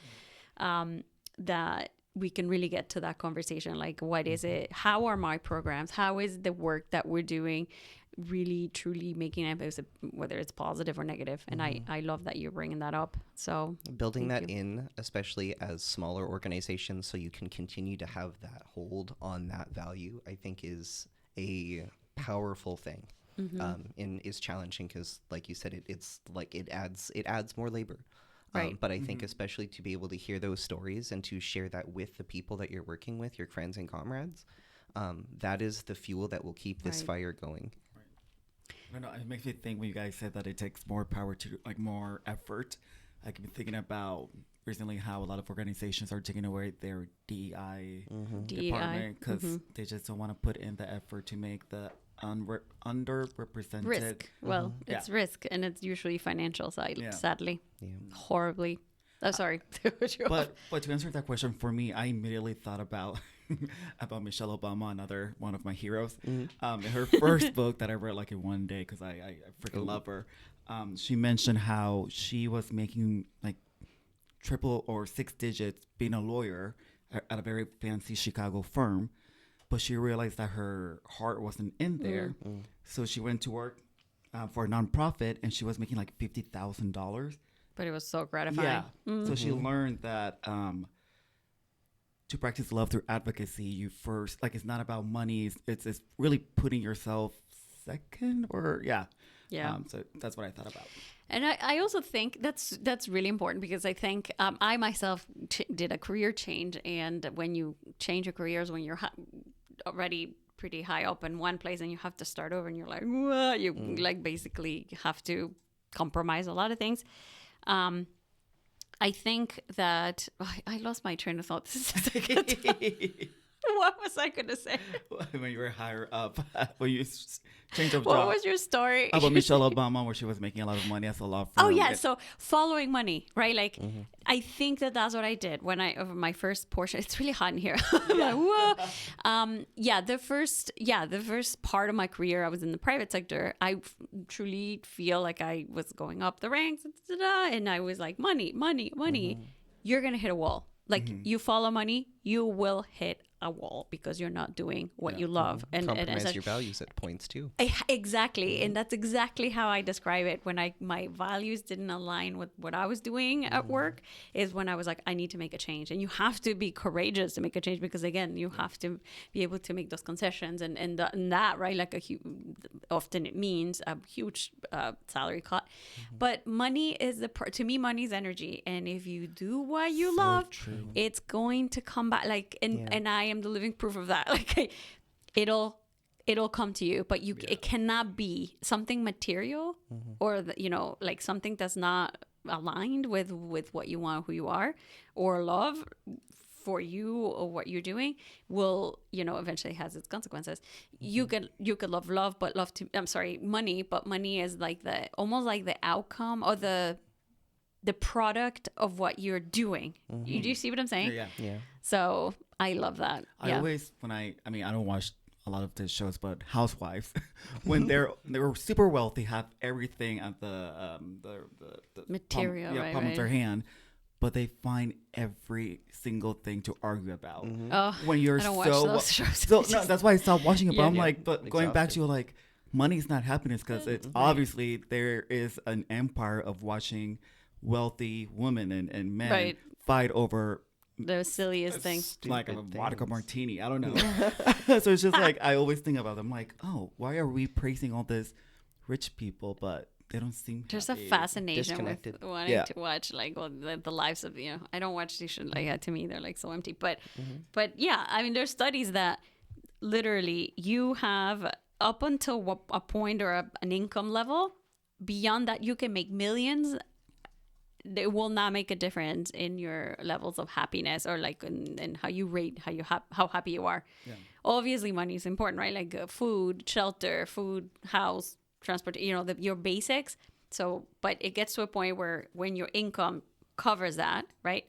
that we can really get to that conversation. Like, what is it? How are my programs? How is the work that we're doing really, truly making it, whether it's positive or negative? And I love that you're bringing that up. So building that in, especially as smaller organizations, so you can continue to have that hold on that value, I think is a powerful thing. And is challenging because, like you said, it's like it adds more labor. Right. But I think especially to be able to hear those stories and to share that with the people that you're working with, your friends and comrades, that is the fuel that will keep this fire going. I know, it makes me think when you guys said that it takes more power to, like, more effort. I've been thinking about recently how a lot of organizations are taking away their DEI department because they just don't want to put in the effort to make the underrepresented risk. Well, it's risk, and it's usually financial side. Sadly, horribly. Oh, sorry. But to answer that question, for me, I immediately thought about Michelle Obama, another one of my heroes. In her first book that I read like in one day because I freaking love her. She mentioned how she was making like triple or six digits being a lawyer at a very fancy Chicago firm. But she realized that her heart wasn't in there. So she went to work for a nonprofit, and she was making like $50,000. But it was so gratifying. Yeah. So she learned that to practice love through advocacy, you first, like, it's not about money. It's really putting yourself second or, so that's what I thought about. And I also think that's really important because I think I myself did a career change. And when you change your careers, when you're already pretty high up in one place and you have to start over and you're like, whoa, you like basically have to compromise a lot of things. I think that I lost my train of thought. What was I going to say? When you were higher up, when you changed of job. What was your story? About Michelle Obama, where she was making a lot of money as a law firm. Oh, yeah. So following money, right? Like, I think that's what I did when my first portion. It's really hot in here. I'm like, whoa. The first part of my career, I was in the private sector. I truly feel like I was going up the ranks, and I was like, money. You're going to hit a wall. Like, you follow money, you will hit a wall because you're not doing what you love. And compromise your values at points too. Exactly. And that's exactly how I describe it. When my values didn't align with what I was doing at work is when I was like, I need to make a change. And you have to be courageous to make a change because, again, you have to be able to make those concessions and that, right? Like often it means a huge salary cut. But money is to me, money is energy. And if you do what you love, it's going to come back. Like, and I am the living proof of that. Like, it'll come to you, but it cannot be something material or like something that's not aligned with what you want, who you are, or love for you or what you're doing will, eventually has its consequences. You could love, but money, but money is like almost like the outcome or the product of what you're doing. Do you see what I'm saying? Yeah. So I love that. I always, I don't watch a lot of the shows, but Housewives, when they were super wealthy, have everything at the material, palm of their hand, but they find every single thing to argue about. Oh, when you're I don't watch those shows. So no, that's why I stopped watching it. But I'm like, but going back Exhausted. to like, money's not happiness because it's obviously there is an empire of watching wealthy women and men fight over the silliest thing, like a vodka martini. I don't know. So it's just like I always think about them. Like, oh, why are we praising all this rich people, but they don't seem there's happy. a fascination Disconnected. with wanting to watch like the lives of I don't watch these shows like that. To me they're like so empty, but there's studies that literally you have up until a point or an income level. Beyond that, you can make millions. It will not make a difference in your levels of happiness or like in how you rate how happy you are. Obviously money is important, right? Like food, shelter, house, transport, your basics. So but it gets to a point where when your income covers that, right,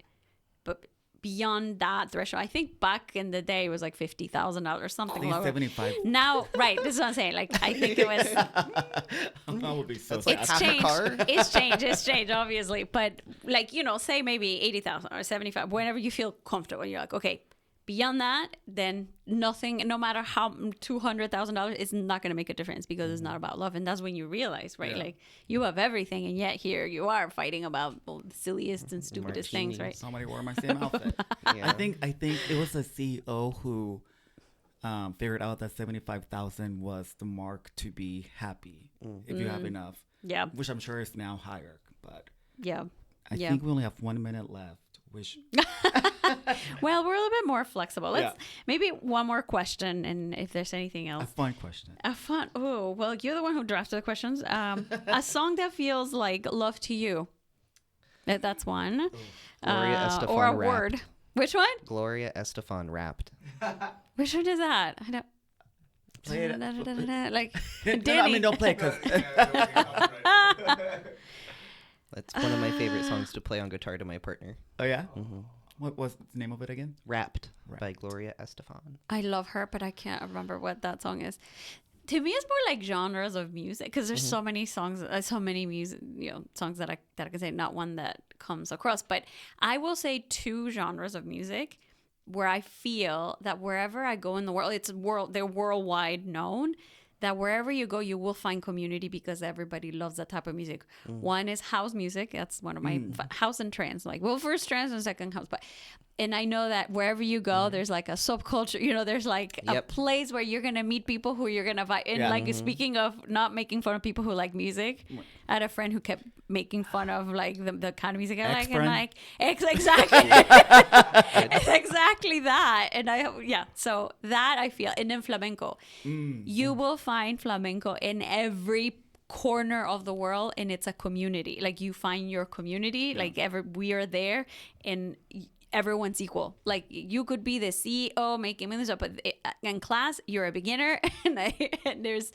but beyond that threshold. I think back in the day it was like $50,000 or something lower. 75. Now, right, this is what I'm saying. Like, I think it was. I would be so like It's half a changed. car? It's changed, obviously. But like, say maybe 80,000 or 75, whenever you feel comfortable. You're like, okay, beyond that, then nothing, no matter how $200,000 is not going to make a difference because it's not about love. And that's when you realize, right? Yeah. Like, you have everything, and yet here you are fighting about the silliest and stupidest things, right? Somebody wore my same outfit. Yeah. I think it was the CEO who figured out that 75,000 was the mark to be happy if you have enough. Yeah. Which I'm sure is now higher, but Yeah. I think we only have 1 minute left. Which Well, we're a little bit more flexible. Let's Yeah. maybe one more question, and if there's anything a else. fun question. A fun. Oh, well, you're the one who drafted the questions. A song that feels like love to you. That's one. Gloria Estefan or a rapped. word. Which one? Gloria Estefan rapped. Which one is that? I don't. Play it. Like No, Danny. I mean, don't play because That's one of my favorite songs to play on guitar to my partner. oh yeah. What was the name of it again? Rapped by Rapped. Gloria Estefan. I love her, but I can't remember what that song is. To me, it's more like genres of music because there's so many songs, so many music, songs that I can say. Not one that comes across, but I will say two genres of music where I feel that wherever I go in the world, they're worldwide known. That wherever you go, you will find community because everybody loves that type of music. One is house music. That's one of my house and trance. Like, well, first trance and second house. And I know that wherever you go, there's like a subculture. There's like a place where you're gonna meet people who you're gonna vibe. And like speaking of not making fun of people who like music, I had a friend who kept making fun of like the kind of music I like, and like exactly, it's exactly that. And so that I feel, and then flamenco, you will find flamenco in every corner of the world, and it's a community. Like you find your community, like we are there, and everyone's equal. Like you could be the CEO making millions, but in class you're a beginner, and there's,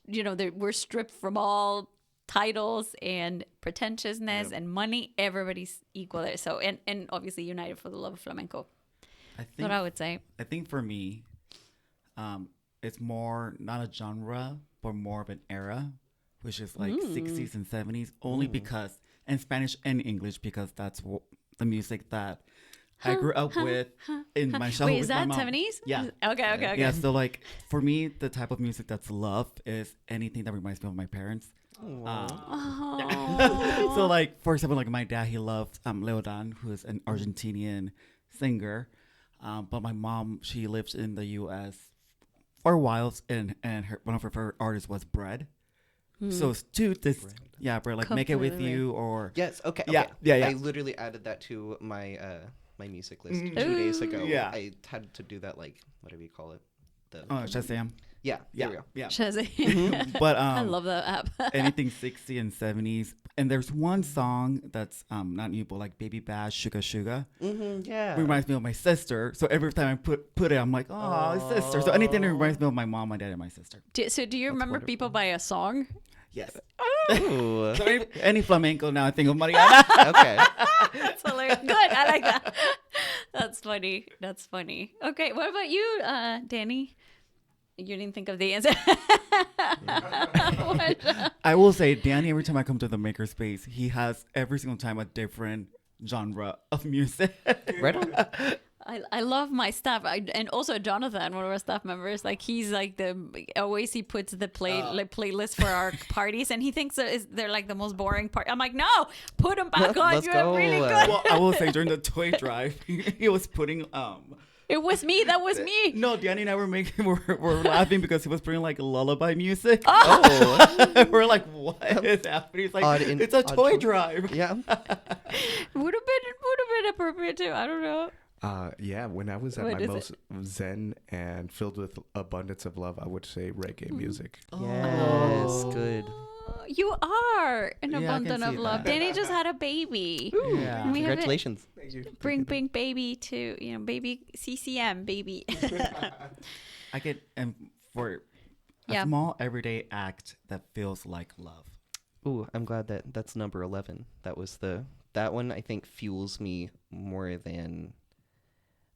we're stripped from all titles and pretentiousness and money. Everybody's equal there. So and obviously united for the love of flamenco. That's what I would say. I think for me, it's more not a genre, but more of an era, which is like 60s and 70s, only because, and Spanish and English, because that's the music that I grew up with in my childhood. Wait, is with my that mom. 70s? Yeah. Okay. Yeah, so like for me, the type of music that's love is anything that reminds me of my parents. So like, for example, like my dad, he loved Leodan, who is an Argentinian singer. But my mom, she lived in the U.S. for a while, and one of her favorite artists was Bread. So to this, Bread, like Make It With Completely. You, or Yes. Okay. Yeah, Okay. yeah. I literally added that to my my music list 2 days ago. Yeah. I had to do that. Like, whatever you call it. Shazam. Yeah. There we go. Yeah. Shazam. But I love that app. anything 60s and 70s. And there's one song that's not new, but like Baby Bash, Sugar Sugar. Yeah. Reminds me of my sister. So every time I put it, I'm like, oh, sister. So anything that reminds me of my mom, my dad, and my sister. Do you remember people by a song? Yes. Ooh. So any flamenco now, I think of Mariana. Okay. That's hilarious. Good. I like that. That's funny. Okay. What about you, Danny? You didn't think of the answer. What? I will say, Danny, every time I come to the makerspace, he has every single time a different genre of music. Right on. I love my staff, and also Jonathan, one of our staff members. Like he's like always he puts the playlist for our parties, and he thinks they're like the most boring part. I'm like, no, put them back on. Let's You have go. really good. Well, I will say during the toy drive, he was putting It was me. That was me. No, Danny and I were laughing because he was putting like lullaby music. Oh. We're like, what is happening? He's like, it's a toy drive. Yeah. Would have been appropriate too. I don't know. Yeah, when I was at What my is most zen and filled with abundance of love, I would say reggae music. Yes. Good. You are an Yeah, I can abundance of see love. that. Danny just had a baby. Yeah. And we haven't- Congratulations. Bring baby to baby CCM baby. I get for a Yeah. small everyday act that feels like love. Ooh, I'm glad that's number 11. That one I think fuels me more than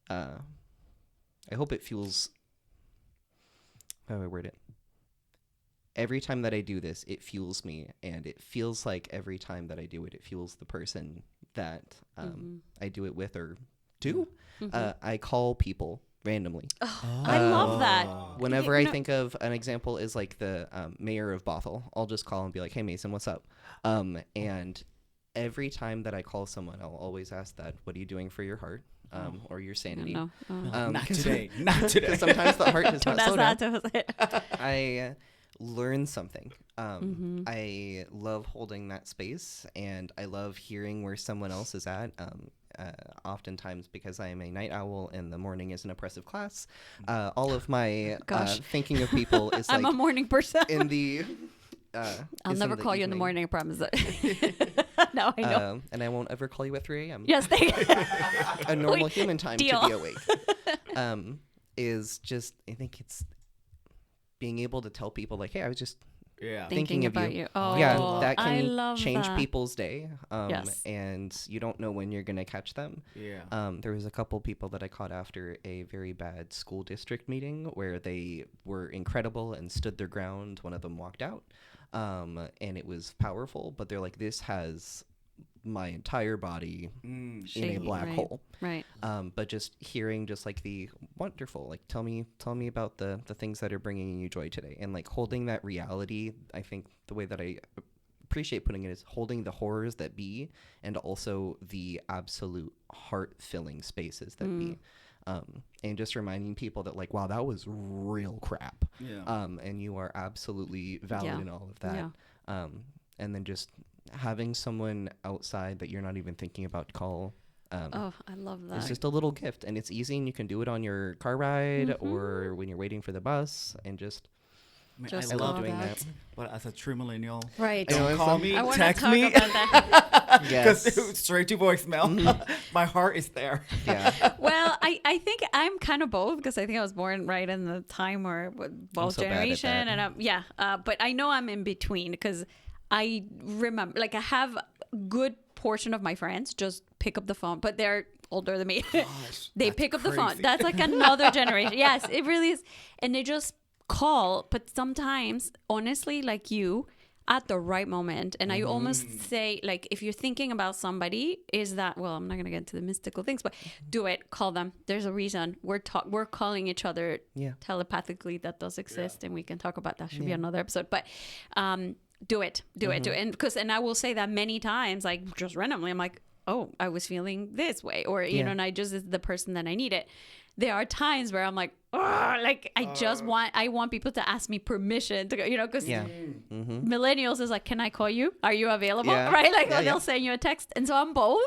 I hope it fuels. How do I word it? Every time that I do this, it fuels me, and it feels like every time that I do it, it fuels the person that I do it with or do. I call people randomly. Oh, I love that. Whenever I think of an example is like the mayor of Bothell, I'll just call and be like, "Hey Mason, what's up?" And every time that I call someone, I'll always ask that, "What are you doing for your heart or your sanity?" No. Not today. Not today. Because sometimes the heart does not slow down. That I learn something. I love holding that space, and I love hearing where someone else is at. Oftentimes, because I am a night owl and the morning is an oppressive class, all of my thinking of people is like I'm a morning person. in the. I'll never call you in the morning. I promise that. No, I know. And I won't ever call you at 3 a.m. Yes, a normal human time deal. to be awake. Is just, I think it's being able to tell people like, hey, I was just thinking about of you. Oh, yeah, that I can love change that. people's day. Yes. And you don't know when you're going to catch them. Yeah. There was a couple people that I caught after a very bad school district meeting where they were incredible and stood their ground. One of them walked out. And it was powerful, but they're like, this has my entire body in a black hole. Right. But just hearing just like the wonderful, like tell me about the things that are bringing you joy today, and like holding that reality. I think the way that I appreciate putting it is holding the horrors that be, and also the absolute heart-filling spaces that be. And just reminding people that like, wow, that was real crap. Yeah. And you are absolutely valid in all of that. Yeah. And then just having someone outside that you're not even thinking about call. I love that. It's just a little gift, and it's easy, and you can do it on your car ride or when you're waiting for the bus, and just I love doing that. But as a true millennial, right? Don't call me, I text talk me. about that. Yes. Straight to voicemail. My heart is there. Yeah. Well, I think I'm kind of both, because I think I was born right in the time where both so bad at generation that. and but I know I'm in between, because I remember, like, I have a good portion of my friends just pick up the phone, but they're older than me. Gosh, they pick up the phone. That's like another generation. Yes, it really is. And they just call, but sometimes, honestly, like you, at the right moment. And I almost say, like, if you're thinking about somebody, is that, well, I'm not going to get into the mystical things, but do it. Call them. There's a reason. We're calling each other telepathically. That does exist, and we can talk about that. Should be another episode. But do it. And I will say that many times, like, just randomly, I'm like, oh, I was feeling this way, or, you know, and I just, is the person that I need it. There are times where I'm like, oh, like, I want people to ask me permission to go, you know, because millennials is like, can I call you? Are you available? Yeah. Right? Like, they'll send you a text. And so I'm both.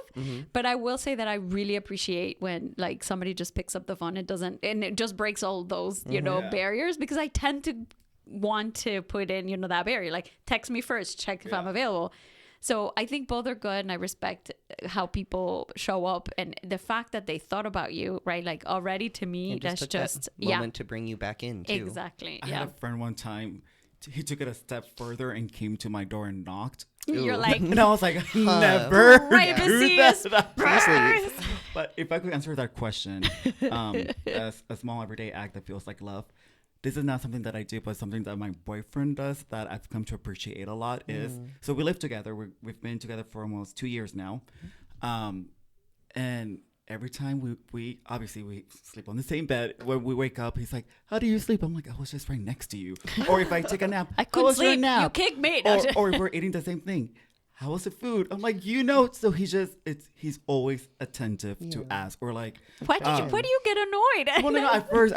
But I will say that I really appreciate when, like, somebody just picks up the phone and it just breaks all those, you know, barriers, because I tend to want to put in, you know, that barrier, like, text me first, check if I'm available. So I think both are good, and I respect how people show up, and the fact that they thought about you, right? Like, already, to me, and that's just that moment to bring you back in too. Exactly. I had a friend one time. He took it a step further and came to my door and knocked. You're like, and I was like, never privacy do that. is But if I could answer that question, as a small everyday act that feels like love, this is not something that I do, but something that my boyfriend does that I've come to appreciate a lot is, so we live together. We've been together for almost 2 years now. And every time we obviously we sleep on the same bed. When we wake up, he's like, how do you sleep? I'm like, I was just right next to you. Or if I take a nap, I couldn't sleep. Nap? You kicked me. Or if we're eating the same thing. How was the food? I'm like, you know. So he's always attentive to ask, or like, why do you get annoyed? Well, no, at first,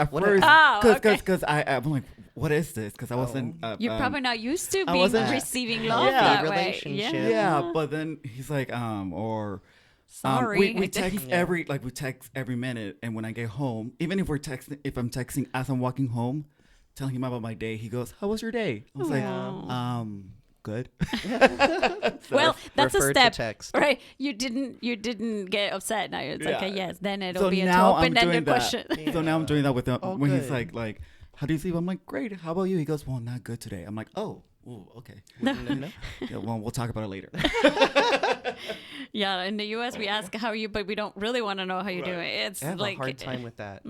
because I'm like, what is this? Because I wasn't. You're probably not used to being receiving love that way. Yeah, but then he's like, sorry. We text every minute, and when I get home, even if I'm texting as I'm walking home, telling him about my day, he goes, "How was your day?" I was like, good. Well, that's a step, text. right? You didn't get upset. Now it's like a yes. Then it'll be an now open-ended question. So now I'm doing that with him when he's like, how do you sleep? I'm like, great. How about you? He goes, well, not good today. I'm like, oh, Ooh, okay. No. Yeah, well, we'll talk about it later. Yeah, in the U.S. we ask how you, but we don't really want to know how you're doing. It's I have like a hard time with that.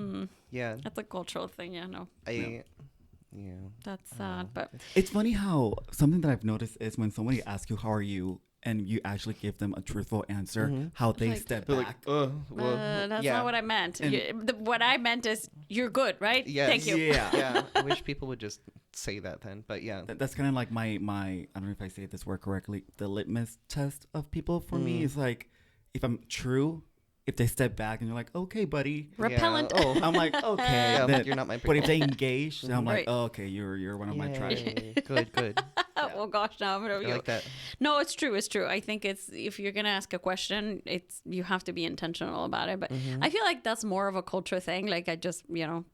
Yeah. That's a cultural thing. Yeah, no. Yeah. That's sad, but It's funny how something that I've noticed is when somebody asks you, how are you? And you actually give them a truthful answer, how they Like- step They're back. that's yeah. not what I meant. And- What I meant is you're good, right? Yes. Thank you. Yeah. Yeah. I wish people would just say that then. But yeah. That's kind of like my I don't know if I say this word correctly, the litmus test of people for me is like, if I'm true, if they step back and you're like, okay, buddy. Repellent. Yeah. Oh. I'm like, okay. Yeah, then- you're not my But if people. they engage, then I'm like, Right. oh, okay, you're one of my tribe. Yay. Good. Oh gosh, no, I'm I gonna. like that. No, it's true. It's true. I think it's if you're gonna ask a question, you have to be intentional about it. But I feel like that's more of a culture thing. Like I just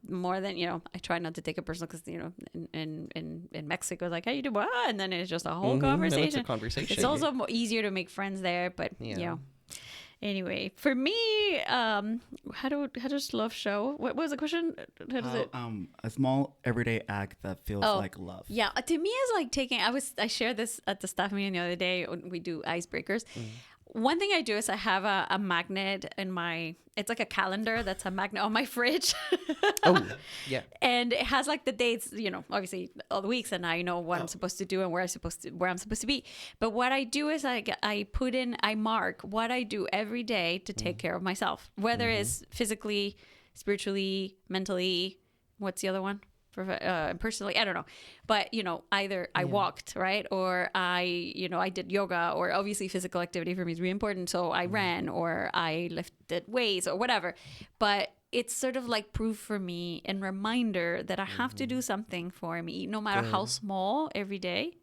more than I try not to take it personal because in Mexico, like how you do, and then it's just a whole conversation. It's a conversation. It's also easier to make friends there, but Anyway, for me, how does love show? What was the question? How does it? A small everyday act that feels like love. Yeah, to me, it's like taking. I shared this at the staff meeting the other day. When we do icebreakers. One thing I do is I have a magnet in my. It's like a calendar that's a magnet on my fridge. Oh, yeah. And it has like the dates, obviously all the weeks, and I know what I'm supposed to do and where I'm supposed to be. But what I do is I mark what I do every day to take care of myself, whether it's physically, spiritually, mentally. What's the other one? Personally, I don't know, but either I walked, right, or I did yoga, or obviously physical activity for me is really important, so I ran or I lifted weights or whatever. But it's sort of like proof for me and reminder that I have to do something for me, no matter how small, every day.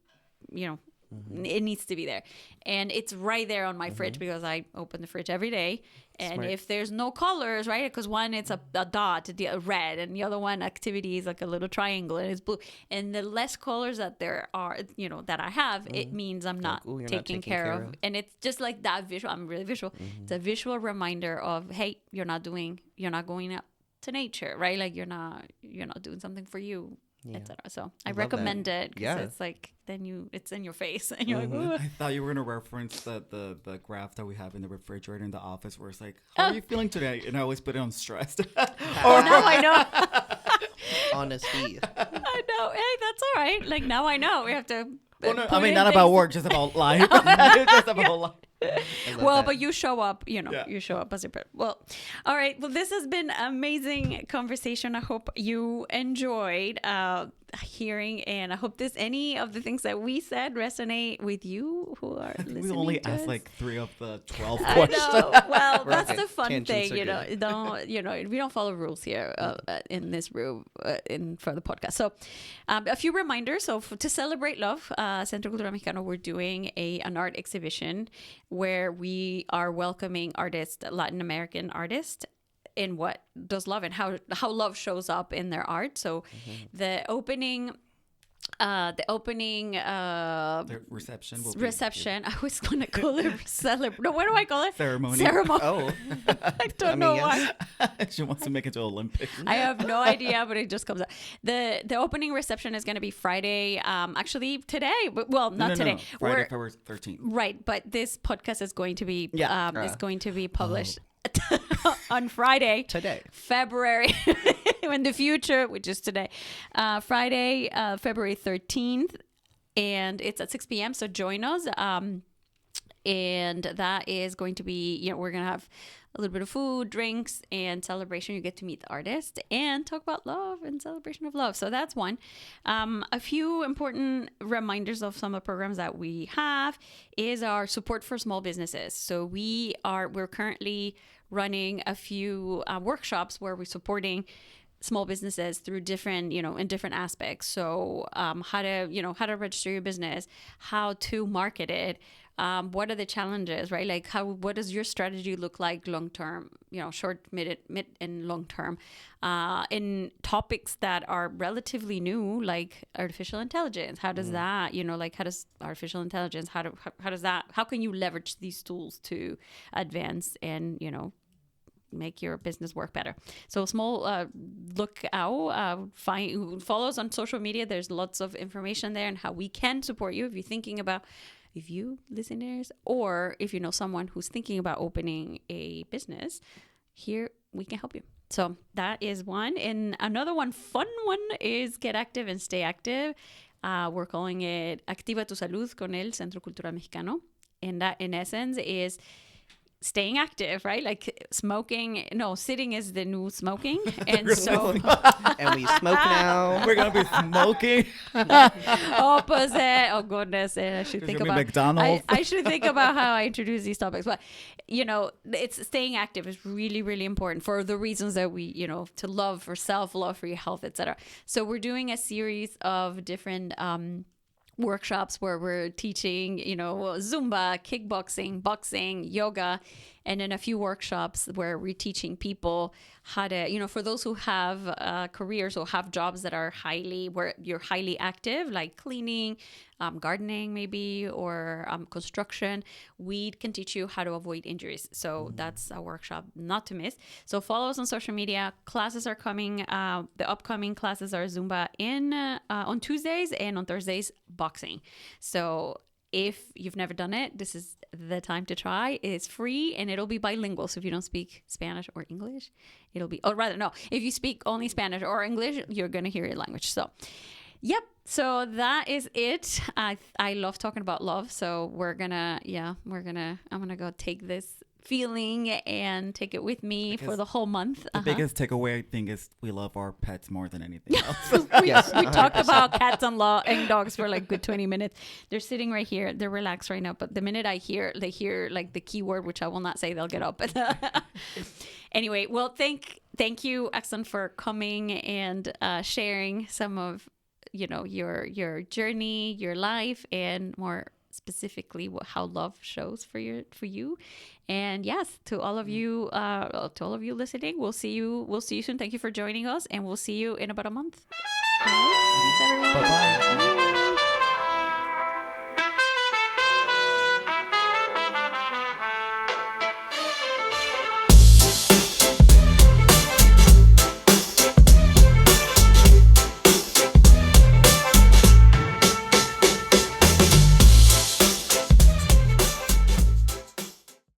It needs to be there, and it's right there on my fridge because I open the fridge every day. And Smart. if there's no colors, right, because one it's a dot, a red, and the other one activity is like a little triangle and it's blue, and the less colors that there are, that I have, it means I'm not taking care of. And it's just like that visual. I'm really visual. It's a visual reminder of, hey, you're not going out to nature, right? Like you're not doing something for you. Etc. So I recommend it because it's like it's in your face and you're like, ooh. I thought you were gonna reference the graph that we have in the refrigerator in the office where it's like, how are you feeling today? And I always put it on stressed. Now I know. Honesty. I know. Hey, that's all right. Like now I know we have to. Not about work, just about life. Just about life. Well, but you show up, you show up as your parent. Well, all right. Well, this has been amazing conversation. I hope you enjoyed hearing, and I hope any of the things that we said resonate with you who are listening. We only to asked us. like 3 of the 12 I questions. know. Well, that's Okay. the fun Tangents thing, are Don't we don't follow rules here in this room for the podcast. So, a few reminders. So, to celebrate love, Centro Mexicano, we're doing an art exhibition where we are welcoming artists, Latin American artists, in what does love and how love shows up in their art. So, the opening. The reception will reception. I was going to call it no, what do I call it? Ceremony. Oh. I don't know why. She wants to make it to Olympics. I have no idea, but it just comes out. The opening reception is going to be Friday. Actually today, but not today. No. Friday, February 13th. Right, but this podcast is going to be is going to be published on Friday. Today. February in the future, which is today. Friday, February 13th, and it's at 6 p.m. So join us. And that is going to be, we're going to have a little bit of food, drinks, and celebration. You get to meet the artist and talk about love and celebration of love. So that's one. A few important reminders of some of the programs that we have is our support for small businesses. So we're currently running a few workshops where we're supporting small businesses through different, in different aspects. So how to register your business, how to market it, what are the challenges, right? Like what does your strategy look like long term, short, mid and long term, in topics that are relatively new, like artificial intelligence. How does that, how does artificial intelligence, how can you leverage these tools to advance and, make your business work better. So small, look out, follow us on social media. There's lots of information there and how we can support you if you're thinking about, if you listeners, or if you know someone who's thinking about opening a business, here we can help you. So that is one. And another one, fun one, is get active and stay active. We're calling it Activa tu Salud con el Centro Cultural Mexicano. And that, in essence, is staying active, right? Like sitting is the new smoking. And so... and we smoke now. We're going to be smoking. Opposite. Oh, goodness. And I should think about... McDonald's. I should think about how I introduce these topics. But, it's staying active is really, really important for the reasons that we, to love, for self-love, for your health, etc. So we're doing a series of different... workshops where we're teaching, Zumba, kickboxing, boxing, yoga, and then a few workshops where we're teaching people how to, for those who have careers or have jobs that are where you're highly active, like cleaning, gardening maybe, or construction, we can teach you how to avoid injuries. So that's a workshop not to miss. So follow us on social media. Classes are coming. The upcoming classes are Zumba on Tuesdays, and on Thursdays, boxing. So if you've never done it, this is the time to try. It's free and it'll be bilingual. So if you don't speak Spanish or English, if you speak only Spanish or English, you're going to hear your language. So, yep. So that is it. I love talking about love. So I'm going to go take this feeling and take it with me for the whole month. The biggest takeaway, I think, is we love our pets more than anything else. Yes, we talked about cats and dogs for like good 20 minutes. They're sitting right here. They're relaxed right now. But the minute they hear like the keyword, which I will not say, they'll get up. Anyway, well, thank you, Axton, for coming and sharing some of your journey, your life, and more specifically how love shows for you. And yes, to all of you listening, we'll see you soon. Thank you for joining us, and we'll see you in about a month. All right. Thanks, everyone. Bye-bye.